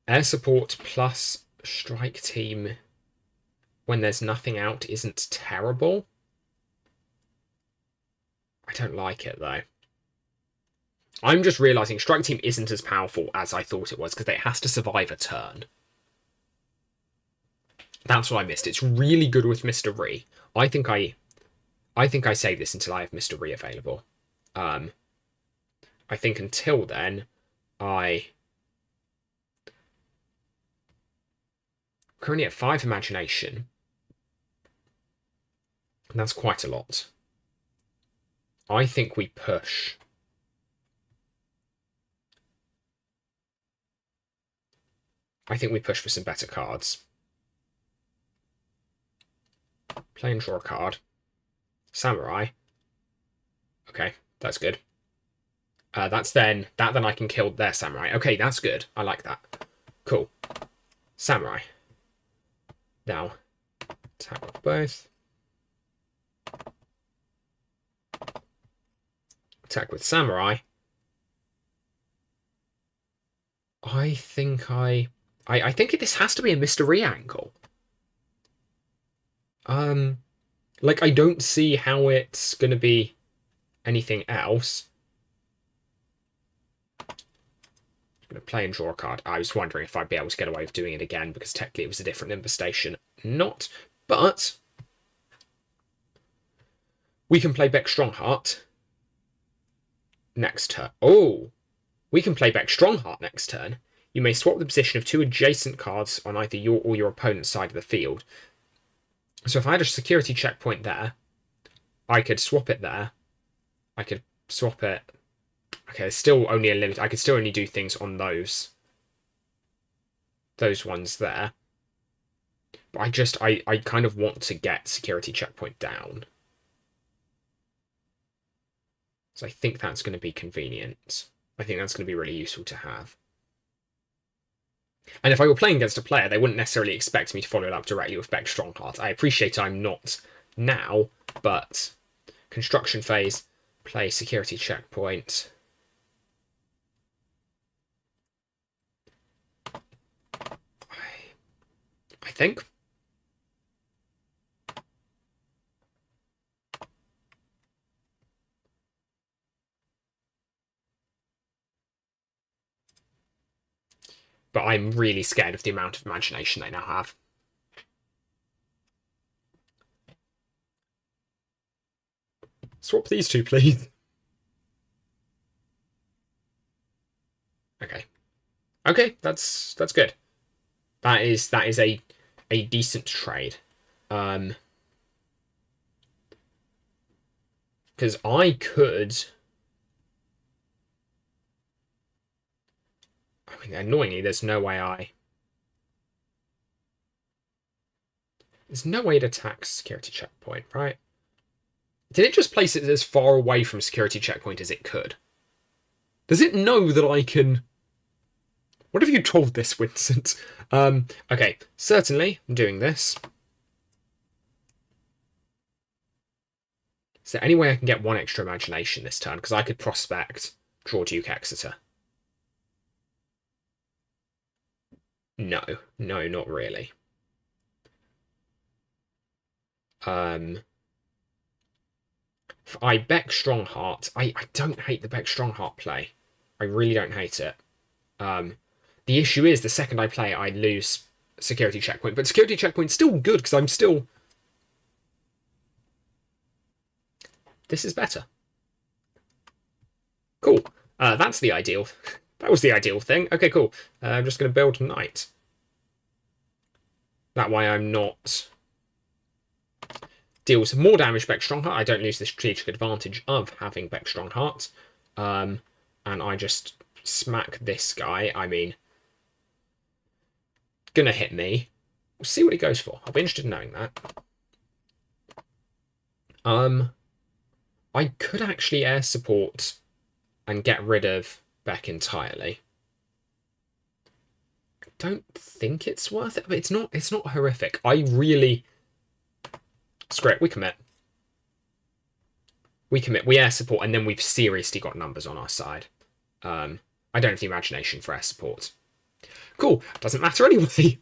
Air support plus strike team when there's nothing out isn't terrible. I don't like it though. I'm just realizing strike team isn't as powerful as I thought it was because it has to survive a turn. That's what I missed. It's really good with Mr. Ree. I think I save this until I have Mr. Ree available. I think until then, I currently at 5 imagination. And that's quite a lot. I think we push. I think we push for some better cards. Play and draw a card. Samurai. Okay, that's good. That then I can kill their samurai. Okay, that's good. I like that. Cool. Samurai. Now, attack with both. Attack with samurai. I think I think this has to be a mystery angle. Like, I don't see how it's gonna be anything else. going to play and draw a card. I was wondering if I'd be able to get away with doing it again, because technically it was a different infestation. Not, but we can play Beck Strongheart next turn. Oh, we can play Beck Strongheart next turn. You may swap the position of 2 adjacent cards on either your or your opponent's side of the field. So if I had a security checkpoint there, I could swap it there. I could swap it. Okay, it's still only a limit. I could still only do things on those ones there. But I kind of want to get security checkpoint down. So I think that's going to be convenient. I think that's going to be really useful to have. And if I were playing against a player, they wouldn't necessarily expect me to follow it up directly with Beck Strongheart. I appreciate I'm not now, but construction phase, play security checkpoint. I think. But I'm really scared of the amount of imagination they now have. Swap these two, please. Okay. Okay, that's good. That is a decent trade. Because I could. I mean, annoyingly, there's no way There's no way it attacks security checkpoint, right? Did it just place it as far away from security checkpoint as it could? Does it know that I can... What have you told this, Vincent? Okay, certainly I'm doing this. Is there any way I can get 1 extra imagination this turn? Because I could prospect, draw Duke Exeter. No, not really. If I Beck Strongheart, I don't hate the Beck Strongheart play. I really don't hate it. The issue is the second I play, I lose security checkpoint. But security checkpoint's still good because I'm still... This is better. Cool. That's the ideal. That was the ideal thing. Okay, cool. I'm just going to build Knight. That way I'm not... Deals more damage Beck Strongheart. I don't lose the strategic advantage of having Beck Strongheart. And I just smack this guy. I mean... Gonna hit me. We'll see what he goes for. I'll be interested in knowing that. I could actually air support and get rid of Beck entirely. I don't think it's worth it, but it's not horrific. I really... Screw it, we commit. We commit, we air support, and then we've seriously got numbers on our side. I don't have the imagination for air support. Cool, doesn't matter anyway.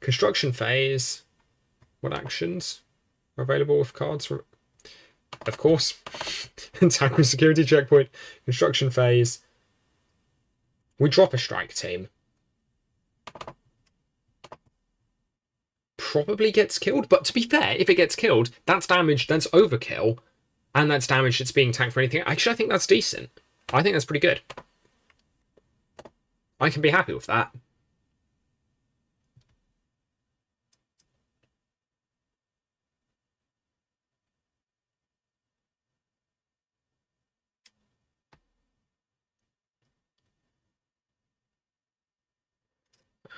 Construction phase. What actions are available with cards? Of course. Attack with security checkpoint. Construction phase. We drop a strike team. Probably gets killed, but to be fair, if it gets killed, that's damage, that's overkill, and that's damage that's being tanked for anything. Actually, I think that's decent. I think that's pretty good. I can be happy with that.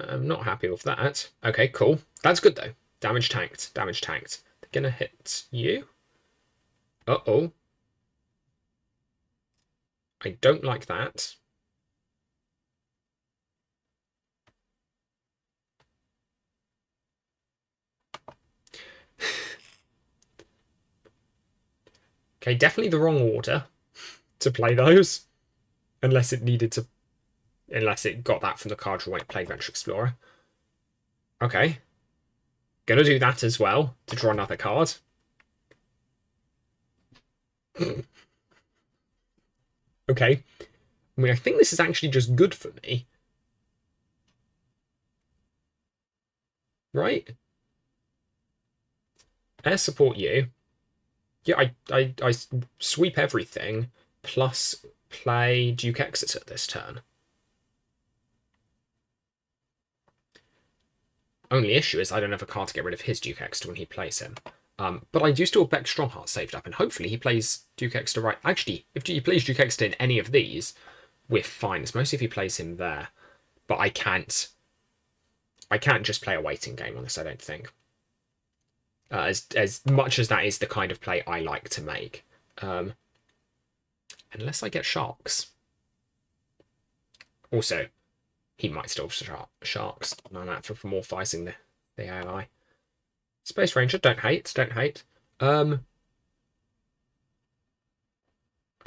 I'm not happy with that. Okay, cool. That's good, though. Damage tanked. Damage tanked. They're gonna hit you. Uh-oh. I don't like that. Okay, definitely the wrong order to play those. Unless it needed to... Unless it got that from the card draw when it played Venture Explorer. Okay. Gonna do that as well, to draw another card. Okay. I mean, I think this is actually just good for me. Right? Air support you. Yeah, I sweep everything, plus play Duke Exeter this turn. Only issue is I don't have a card to get rid of his Duke Exeter when he plays him. But I do still have Beck Strongheart saved up, and hopefully he plays Duke Exeter right. Actually, if he plays Duke Exeter in any of these, we're fine. It's mostly if he plays him there. But I can't just play a waiting game on this, I don't think. As much as that is the kind of play I like to make. Unless I get Sharks. Also, he might still Sharks. No, that for morphizing the AI. Space Ranger, don't hate.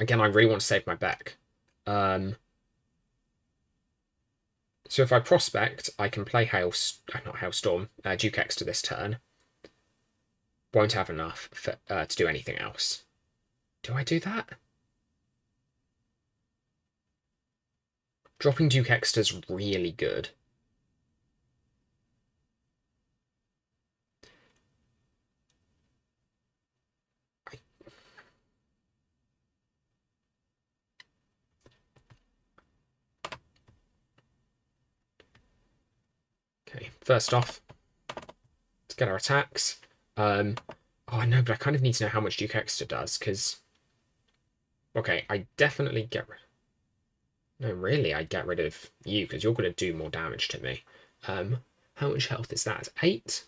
Again, I really want to save my Beck. So if I prospect, I can play not Hailstorm, Duke X to this turn. Won't have enough for, to do anything else. Do I do that? Dropping Duke Exeter's really good. Okay, first off, let's get our attacks. Oh, I know, but I kind of need to know how much Duke Exeter does, because... Okay, I definitely get rid... No, really, I get rid of you, because you're going to do more damage to me. How much health is that? 8?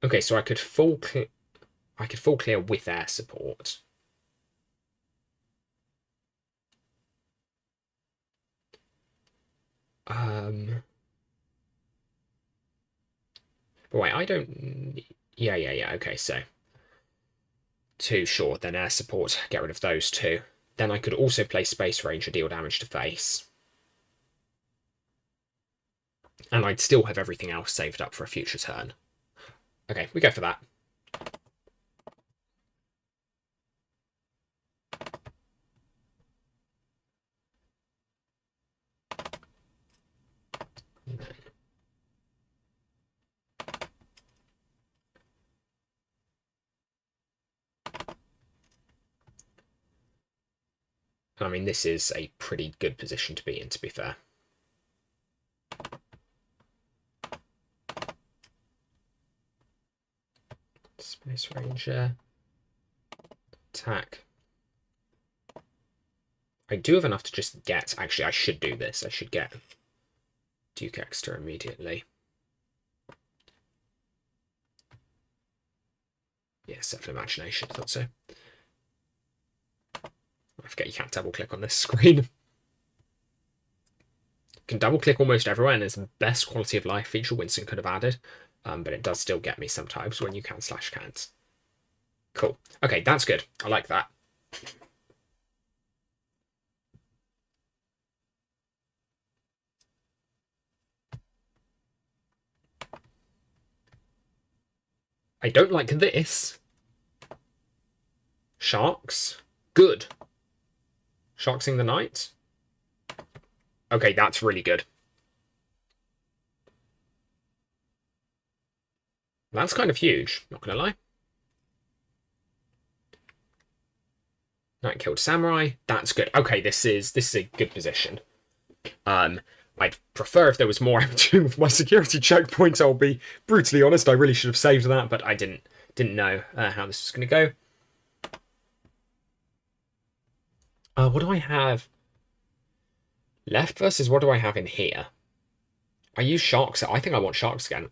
Okay, so I could full clear with air support. But wait, I don't... Yeah, okay, so... 2, sure, then air support, get rid of those 2. Then I could also play Space Ranger, deal damage to face. And I'd still have everything else saved up for a future turn. Okay, we go for that. I mean, this is a pretty good position to be in, to be fair. Space Ranger. Attack. I do have enough to just get... Actually, I should do this. I should get Duke Exeter immediately. Yeah, Settle Imagination, I thought so. I forget you can't double-click on this screen. You can double-click almost everywhere, and it's the best quality of life feature Winston could have added. But it does still get me sometimes when you can/can't. Cool. Okay, that's good. I like that. I don't like this. Sharks. Good. Sharksing the Knight. Okay, that's really good. That's kind of huge, not gonna lie. Knight killed Samurai. That's good. Okay, this is a good position. I'd prefer if there was more I'm doing with my security checkpoint. I'll be brutally honest. I really should have saved that, but I didn't know how this was going to go. What do I have left versus what do I have in here? I use Sharks. I think I want Sharks again.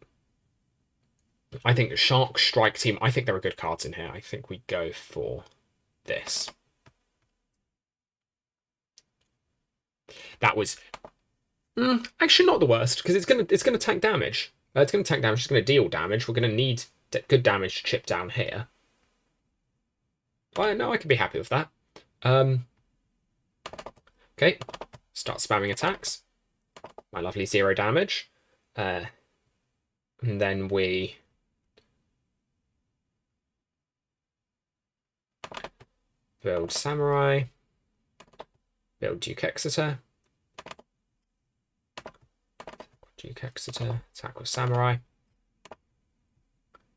I think Shark Strike Team. I think there are good cards in here. I think we go for this. That was actually not the worst, because it's gonna tank damage. It's gonna tank damage. It's gonna deal damage. We're gonna need good damage to chip down here. But no, I can be happy with that. Okay, start spamming attacks. My lovely 0 damage. And then we build Samurai. Build Duke Exeter. Duke Exeter. Attack with Samurai.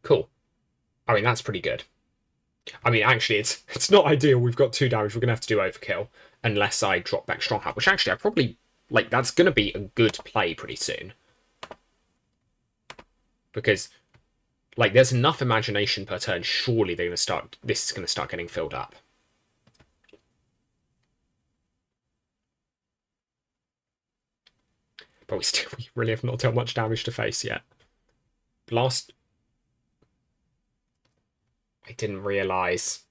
Cool. I mean, that's pretty good. I mean, actually, it's not ideal. We've got 2 damage. We're going to have to do overkill. Unless I drop back Stronghold. Which, actually, I probably... Like, that's going to be a good play pretty soon. Because, like, there's enough imagination per turn. Surely they're going to start... This is going to start getting filled up. But we really have not dealt much damage to face yet. Blast... I didn't realise.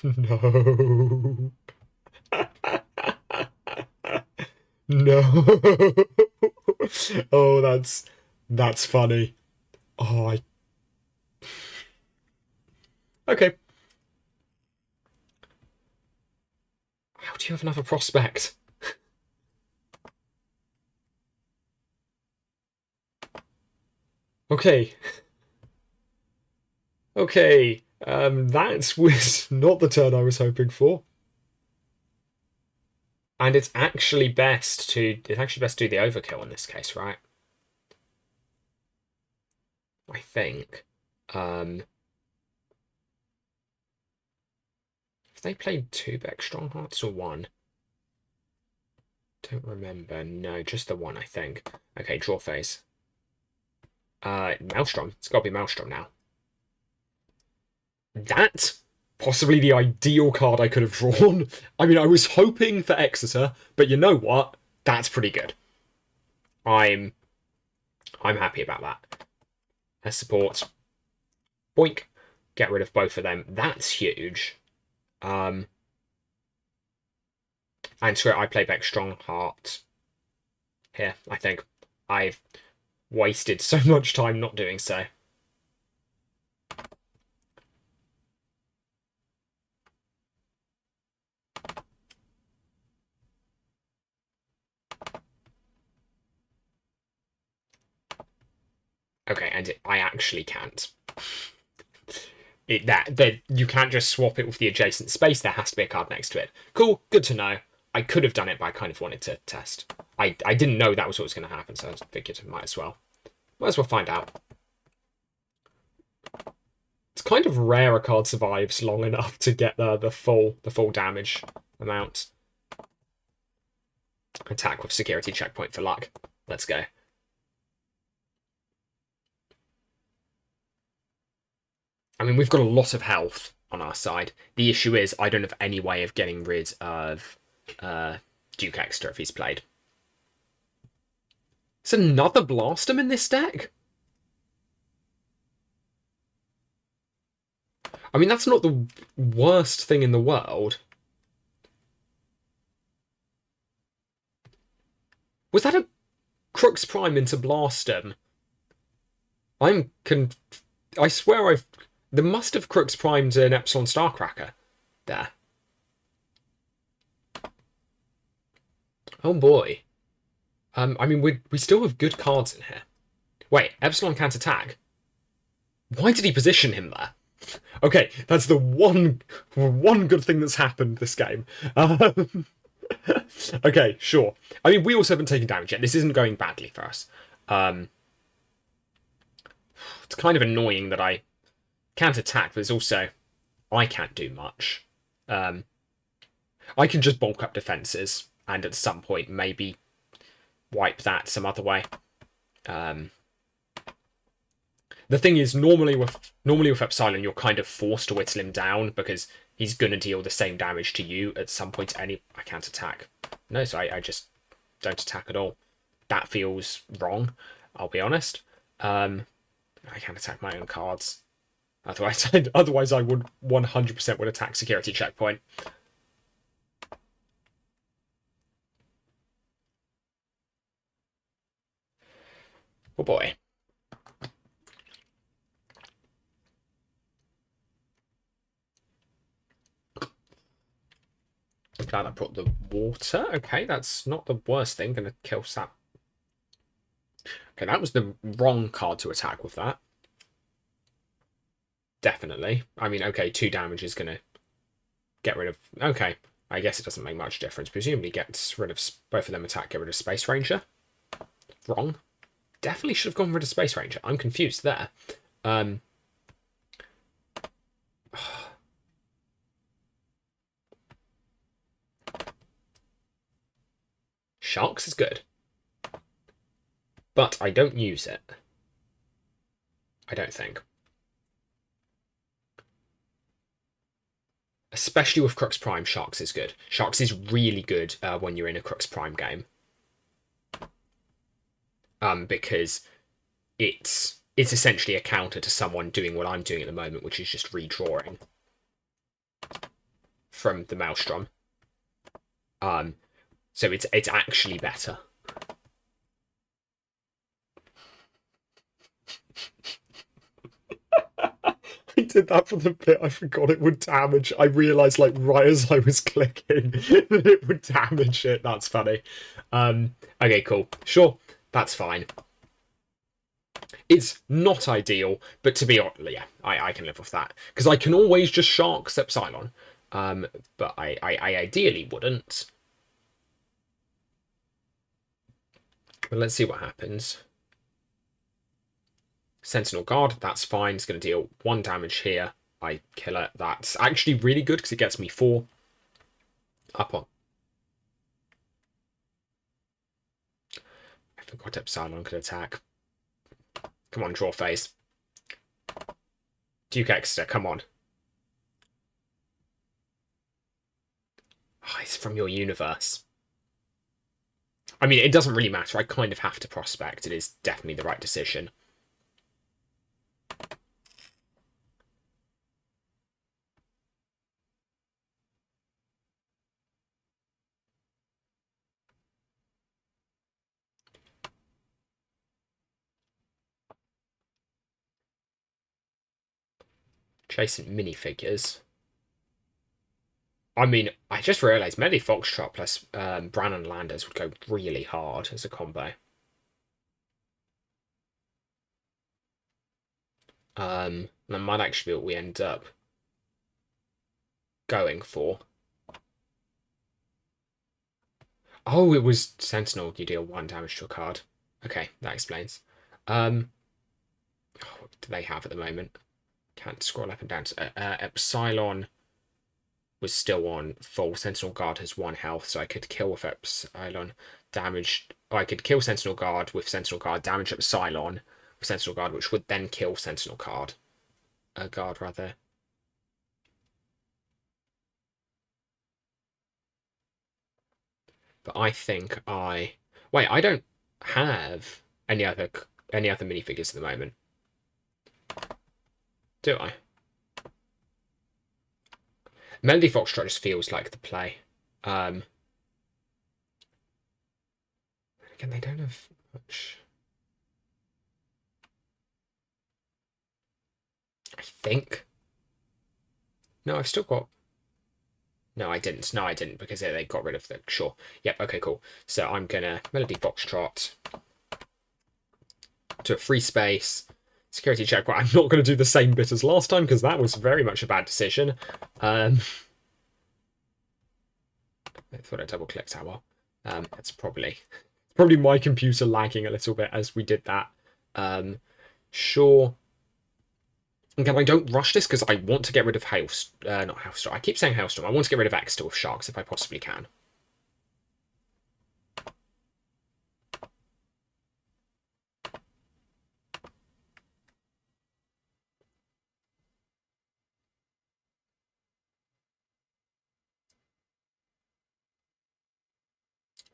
No. No. Oh, that's funny. Oh, okay. How do you have another prospect? Okay. Okay. That was not the turn I was hoping for. And it's actually best to do the overkill in this case, right? I think. Have they played 2 Beck Stronghearts or 1? Don't remember. No, just the 1, I think. Okay, draw phase. Maelstrom. It's got to be Maelstrom now. That's possibly the ideal card I could have drawn. I mean, I was hoping for Exeter, but you know what? That's pretty good. I'm happy about that. As support. Boink. Get rid of both of them. That's huge. And screw it, I play back Strongheart here, I think. I've wasted so much time not doing so. Okay, and I actually can't. That you can't just swap it with the adjacent space. There has to be a card next to it. Cool, good to know. I could have done it, but I kind of wanted to test. I didn't know that was what was going to happen, so I figured I might as well find out. It's kind of rare a card survives long enough to get the full damage amount. Attack with security checkpoint for luck. Let's go. I mean, we've got a lot of health on our side. The issue is I don't have any way of getting rid of Duke Exeter if he's played. Is another Blastum in this deck? I mean, that's not the worst thing in the world. Was that a Crux Prime into Blastum? I swear There must have Crux Primed an Epsilon Starcracker there. Oh boy. I mean, we still have good cards in here. Wait, Epsilon can't attack. Why did he position him there? Okay, that's the one good thing that's happened this game. Okay, sure. I mean, we also haven't taken damage yet. This isn't going badly for us. It's kind of annoying that I can't attack, but there's also I can't do much. I can just bulk up defenses and at some point maybe wipe that some other way. The thing is, normally with Epsilon, you're kind of forced to whittle him down because he's going to deal the same damage to you at some point. I can't attack. No, so I just don't attack at all. That feels wrong, I'll be honest. I can't attack my own cards. Otherwise I would 100% would attack security checkpoint. Oh boy. Glad I brought the water. Okay, that's not the worst thing. Gonna kill Sap. Okay, that was the wrong card to attack with that. Definitely. I mean, okay, 2 damage is gonna Get rid of... Okay, I guess it doesn't make much difference. Presumably gets rid of both of them attack, get rid of Space Ranger. Wrong. Definitely should have gone rid of Space Ranger. I'm confused there. Um, Sharks is good. But I don't use it. I don't think. Especially with Crux Prime, Sharks is good. Sharks is really good when you're in a Crux Prime game. Because it's essentially a counter to someone doing what I'm doing at the moment, which is just redrawing from the Maelstrom. So it's actually better. I did that for the bit. I forgot it would damage. I realised, like, right as I was clicking, that it would damage it. That's funny. Okay, cool. Sure, that's fine. It's not ideal, but to be honest, yeah, I can live with that. Because I can always just Shark Epsilon. But I ideally wouldn't. But let's see what happens. Sentinel Guard, that's fine. It's going to deal 1 damage here. I kill it. That's actually really good because it gets me 4 up on. I forgot Epsilon could attack. Come on, draw phase. Duke Exeter, come on. Oh, it's from your universe. I mean, it doesn't really matter. I kind of have to prospect. It is definitely the right decision. Chasing minifigures. I mean, I just realised Melody Foxtrot plus Brannon Landers would go really hard as a combo. That might actually be what we end up going for. Oh, it was Sentinel. You deal 1 damage to a card. Okay, that explains. What do they have at the moment? Can't scroll up and down. Epsilon was still on full. Sentinel Guard has 1 health, so I could kill with Epsilon damage. I could kill Sentinel Guard with Sentinel Guard, damage Epsilon with Sentinel Guard, which would then kill Sentinel Guard. Guard, rather. But I think I... Wait, I don't have any other minifigures at the moment. Do I? Melody Foxtrot just feels like the play. Again, they don't have much. I think. No, I've still got. No, I didn't. No, I didn't because they got rid of the. Sure. Yep. Okay. Cool. So I'm gonna Melody Foxtrot to a free space. Security check. Well, I'm not going to do the same bit as last time because that was very much a bad decision. I thought I double clicked how well. It's probably my computer lagging a little bit as we did that. Sure. Again, I don't rush this because I want to get rid of not Hailstorm. I keep saying Hailstorm. I want to get rid of Exeter with Sharks if I possibly can.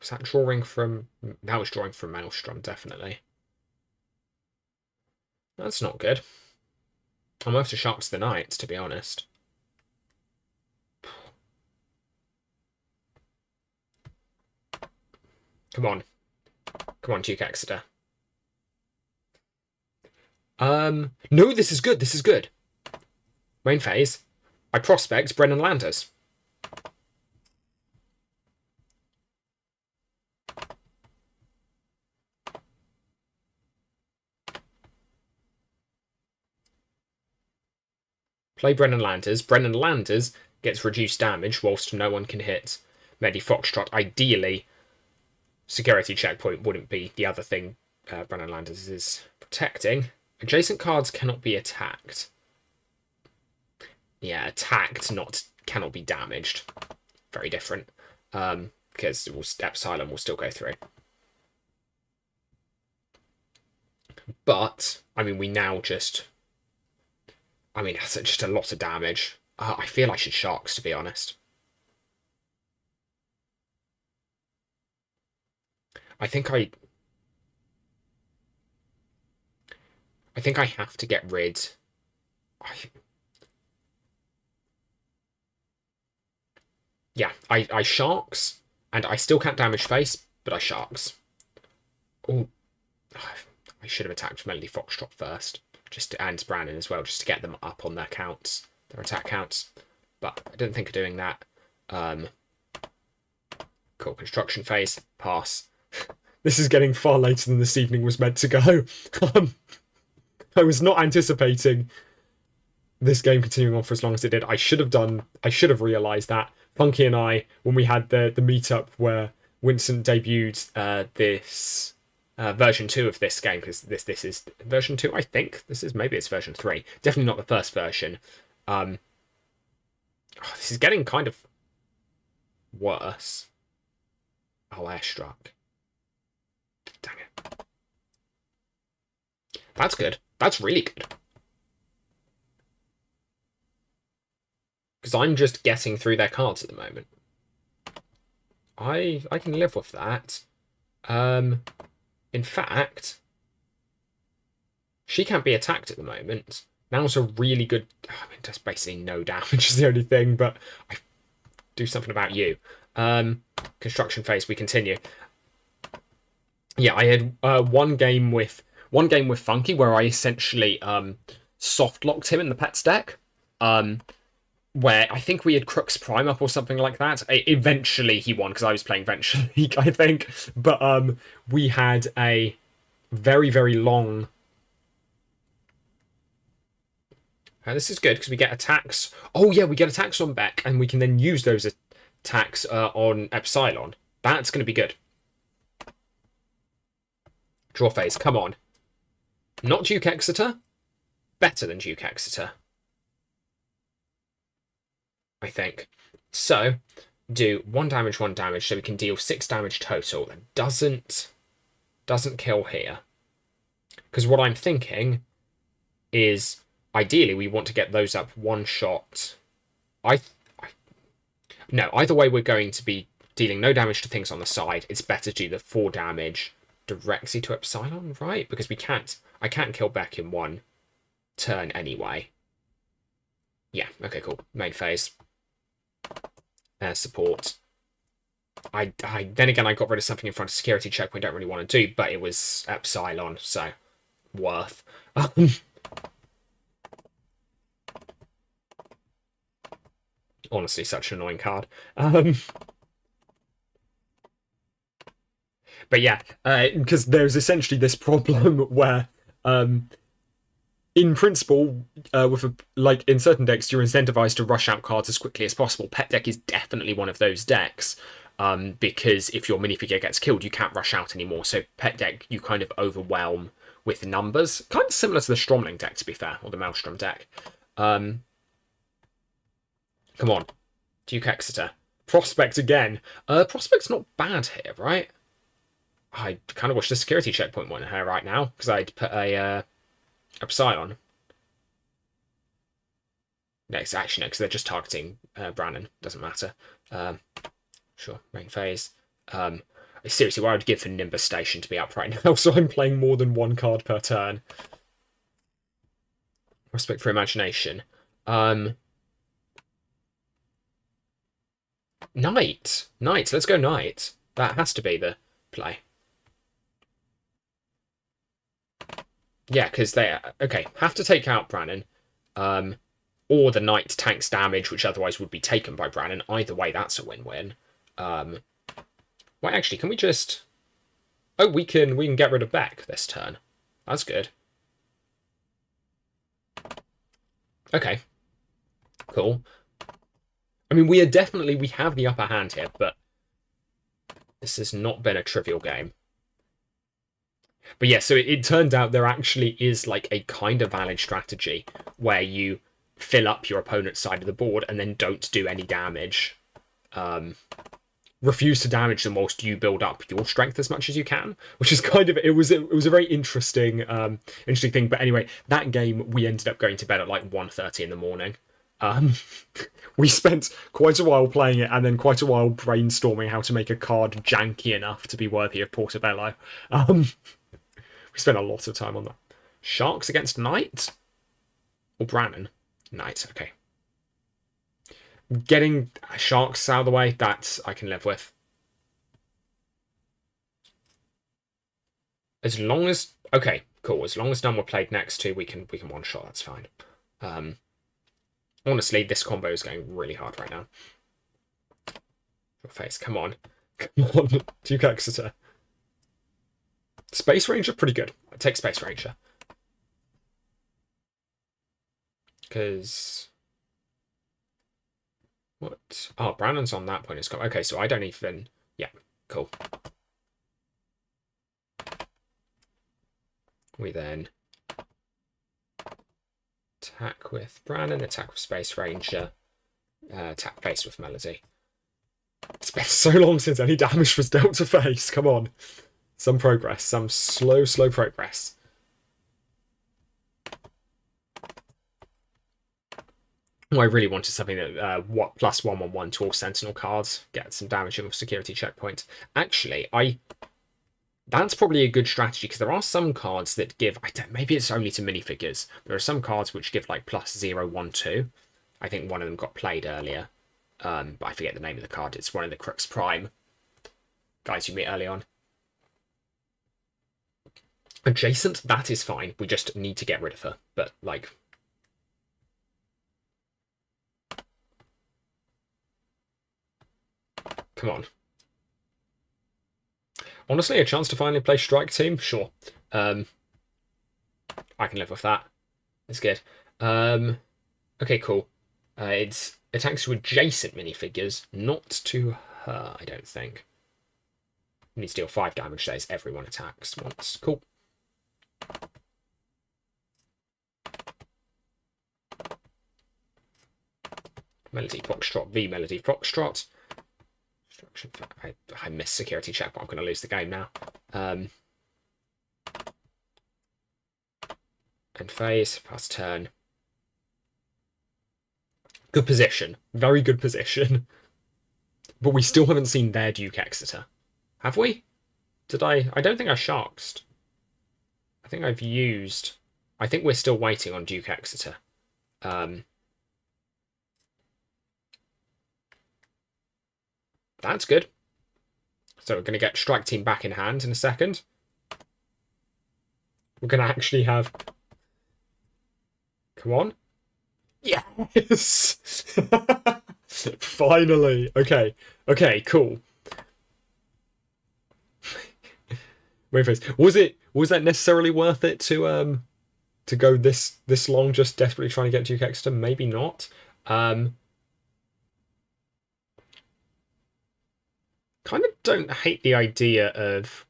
Was that drawing from... That was drawing from Maelstrom, definitely. That's not good. I'm after Sharks the Knights, to be honest. Come on. Come on, Duke Exeter. No, this is good. This is good. Main phase. I prospect Brennan Landers. Play Brennan Landers. Brennan Landers gets reduced damage whilst no one can hit Medi Foxtrot. Ideally, security checkpoint wouldn't be the other thing Brennan Landers is protecting. Adjacent cards cannot be attacked. Yeah, attacked, cannot be damaged. Very different. Because Epsilon will still go through. But, I mean, we now just... I mean, that's just a lot of damage. I feel I should Sharks, to be honest. I think I have to get rid... Yeah, I Sharks, and I still can't damage face, but I Sharks. Oh, I should have attacked Melody Foxtrot first, and Brandon as well, just to get them up on their counts, their attack counts. But I didn't think of doing that. Cool, construction phase, pass. This is getting far later than this evening was meant to go. I was not anticipating this game continuing on for as long as it did. I should have realised that. Funky and I, when we had the meetup where Winston debuted this version 2 of this game, because this is version 2, I think. Maybe it's version 3. Definitely not the first version. This is getting kind of worse. Oh, airstruck. Dang it. That's good. That's really good. Because I'm just getting through their cards at the moment. I can live with that. In fact, she can't be attacked at the moment. Now's a really good... I mean, just basically no damage is the only thing, but I do something about you. Construction phase, we continue. Yeah, I had one game with Funky where I essentially soft locked him in the pets deck. Where I think we had Crux Prime up or something like that. Eventually he won because I was playing Venture League, I think. But we had a very, very long... this is good because we get attacks. Oh yeah, we get attacks on Beck and we can then use those attacks on Epsilon. That's going to be good. Draw phase, come on. Not Duke Exeter. Better than Duke Exeter, I think. So, do 1 damage, 1 damage, so we can deal 6 damage total. That doesn't kill here. Because what I'm thinking is, ideally, we want to get those up one shot. No, either way, we're going to be dealing no damage to things on the side. It's better to do the 4 damage directly to Epsilon, right? Because I can't kill Beck in 1 turn anyway. Yeah, okay, cool. Main phase. Support. Then again, I got rid of something in front of security check we don't really want to do, but it was Epsilon, so worth. Honestly, such an annoying card. But yeah, because there's essentially this problem where, in principle, in certain decks, you're incentivized to rush out cards as quickly as possible. Pet deck is definitely one of those decks, because if your minifigure gets killed, you can't rush out anymore. So pet deck, you kind of overwhelm with numbers. Kind of similar to the Stromling deck, to be fair, or the Maelstrom deck. Come on. Duke Exeter. Prospect again. Prospect's not bad here, right? I kind of wish the security checkpoint went here right now, because I'd put a Epsilon. No, it's actually no, because they're just targeting Brannon. Doesn't matter. Sure, main phase. Seriously, what I would give for Nimbus Station to be up right now, so I'm playing more than 1 card per turn. Respect for imagination. Knight. Let's go Knight. That has to be the play. Yeah, because they... Okay, have to take out Brannon. Or the Knight tanks damage, which otherwise would be taken by Brannon. Either way, that's a win-win. Wait, actually, can we just... Oh, we can get rid of Beck this turn. That's good. Okay. Cool. I mean, we have the upper hand here, but this has not been a trivial game. But yeah, so it turned out there actually is like a kind of valid strategy where you fill up your opponent's side of the board and then don't do any damage. Refuse to damage them whilst you build up your strength as much as you can, which is kind of it was a very interesting thing. But anyway, that game we ended up going to bed at like 1:30 in the morning. We spent quite a while playing it and then quite a while brainstorming how to make a card janky enough to be worthy of Portobello. We spent a lot of time on that. Sharks against Knight? Or Brannon? Knight, okay. Getting Sharks out of the way, that I can live with. As long as... Okay, cool. As long as none were played next to, we can one-shot, that's fine. Honestly, this combo is going really hard right now. Your face, come on. Come on, Duke Exeter. Space Ranger, pretty good. I'd take Space Ranger. Because... What? Oh, Brandon's on that point. It's got... Okay, so I don't even... Yeah, cool. We then... attack with Brandon, attack with Space Ranger, attack face with Melody. It's been so long since any damage was dealt to face. Come on. Some progress. Some slow progress. Oh, I really wanted something that +1/1/1 to all Sentinel cards. Get some damage with security checkpoint. Actually, that's probably a good strategy because there are some cards that give... maybe it's only to minifigures. There are some cards which give like +0/1/2. I think one of them got played earlier. But I forget the name of the card. It's one of the Crux Prime guys you meet early on. Adjacent, that is fine. We just need to get rid of her. But, like... Come on. Honestly, a chance to finally play Strike Team? Sure. I can live with that. It's good. Okay, cool. It's attacks to adjacent minifigures, not to her, I don't think. You need to deal 5 damage days. Everyone attacks once. Cool. Melody Foxtrot v Melody Foxtrot. I missed security check, but I'm going to lose the game now. And phase, pass turn. Good position. Very good position. But we still haven't seen their Duke Exeter. Have we? Did I? I don't think I sharksed. I think I've used... I think we're still waiting on Duke Exeter. That's good. So we're going to get Strike Team back in hand in a second. We're going to actually have... Come on. Yes! Finally. Okay. Okay, cool. Wait for this. Was that necessarily worth it to go this long just desperately trying to get Duke Exeter? Maybe not. Kind of don't hate the idea of...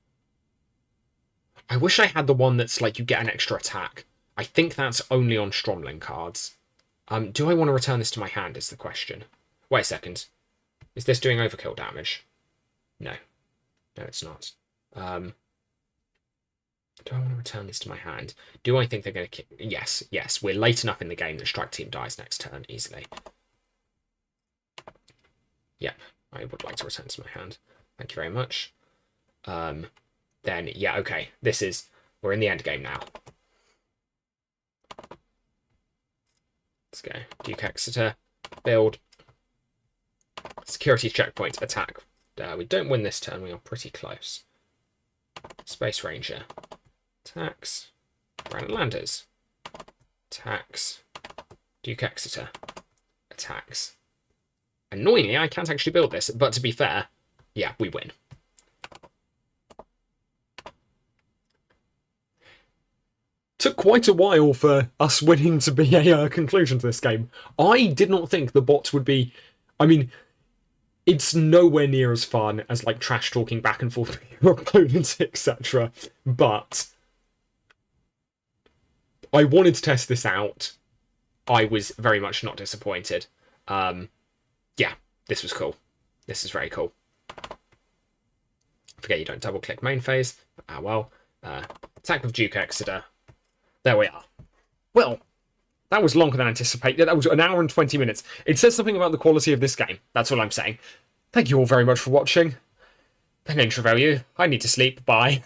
I wish I had the one that's like you get an extra attack. I think that's only on Stromling cards. Do I want to return this to my hand is the question. Wait a second. Is this doing overkill damage? No. No, it's not. Do I want to return this to my hand? Do I think they're going to... Yes, yes. We're late enough in the game that Strike Team dies next turn easily. Yep. I would like to return to my hand. Thank you very much. Then, yeah, okay. We're in the end game now. Let's go. Duke Exeter. Build. Security checkpoint. Attack. We don't win this turn. We are pretty close. Space Ranger. Attacks. Brandon Landers. Attacks. Duke Exeter. Attacks. Annoyingly, I can't actually build this, but to be fair, yeah, we win. Took quite a while for us winning to be a conclusion to this game. I did not think the bot would be... I mean, it's nowhere near as fun as like trash talking back and forth with your opponents, etc. But I wanted to test this out. I was very much not disappointed. Yeah, this was cool. This is very cool. Forget you don't double click main phase. Ah well. Attack with Duke Exeter. There we are. Well, that was longer than anticipated. That was an hour and 20 minutes. It says something about the quality of this game. That's all I'm saying. Thank you all very much for watching. An intro value. I need to sleep. Bye.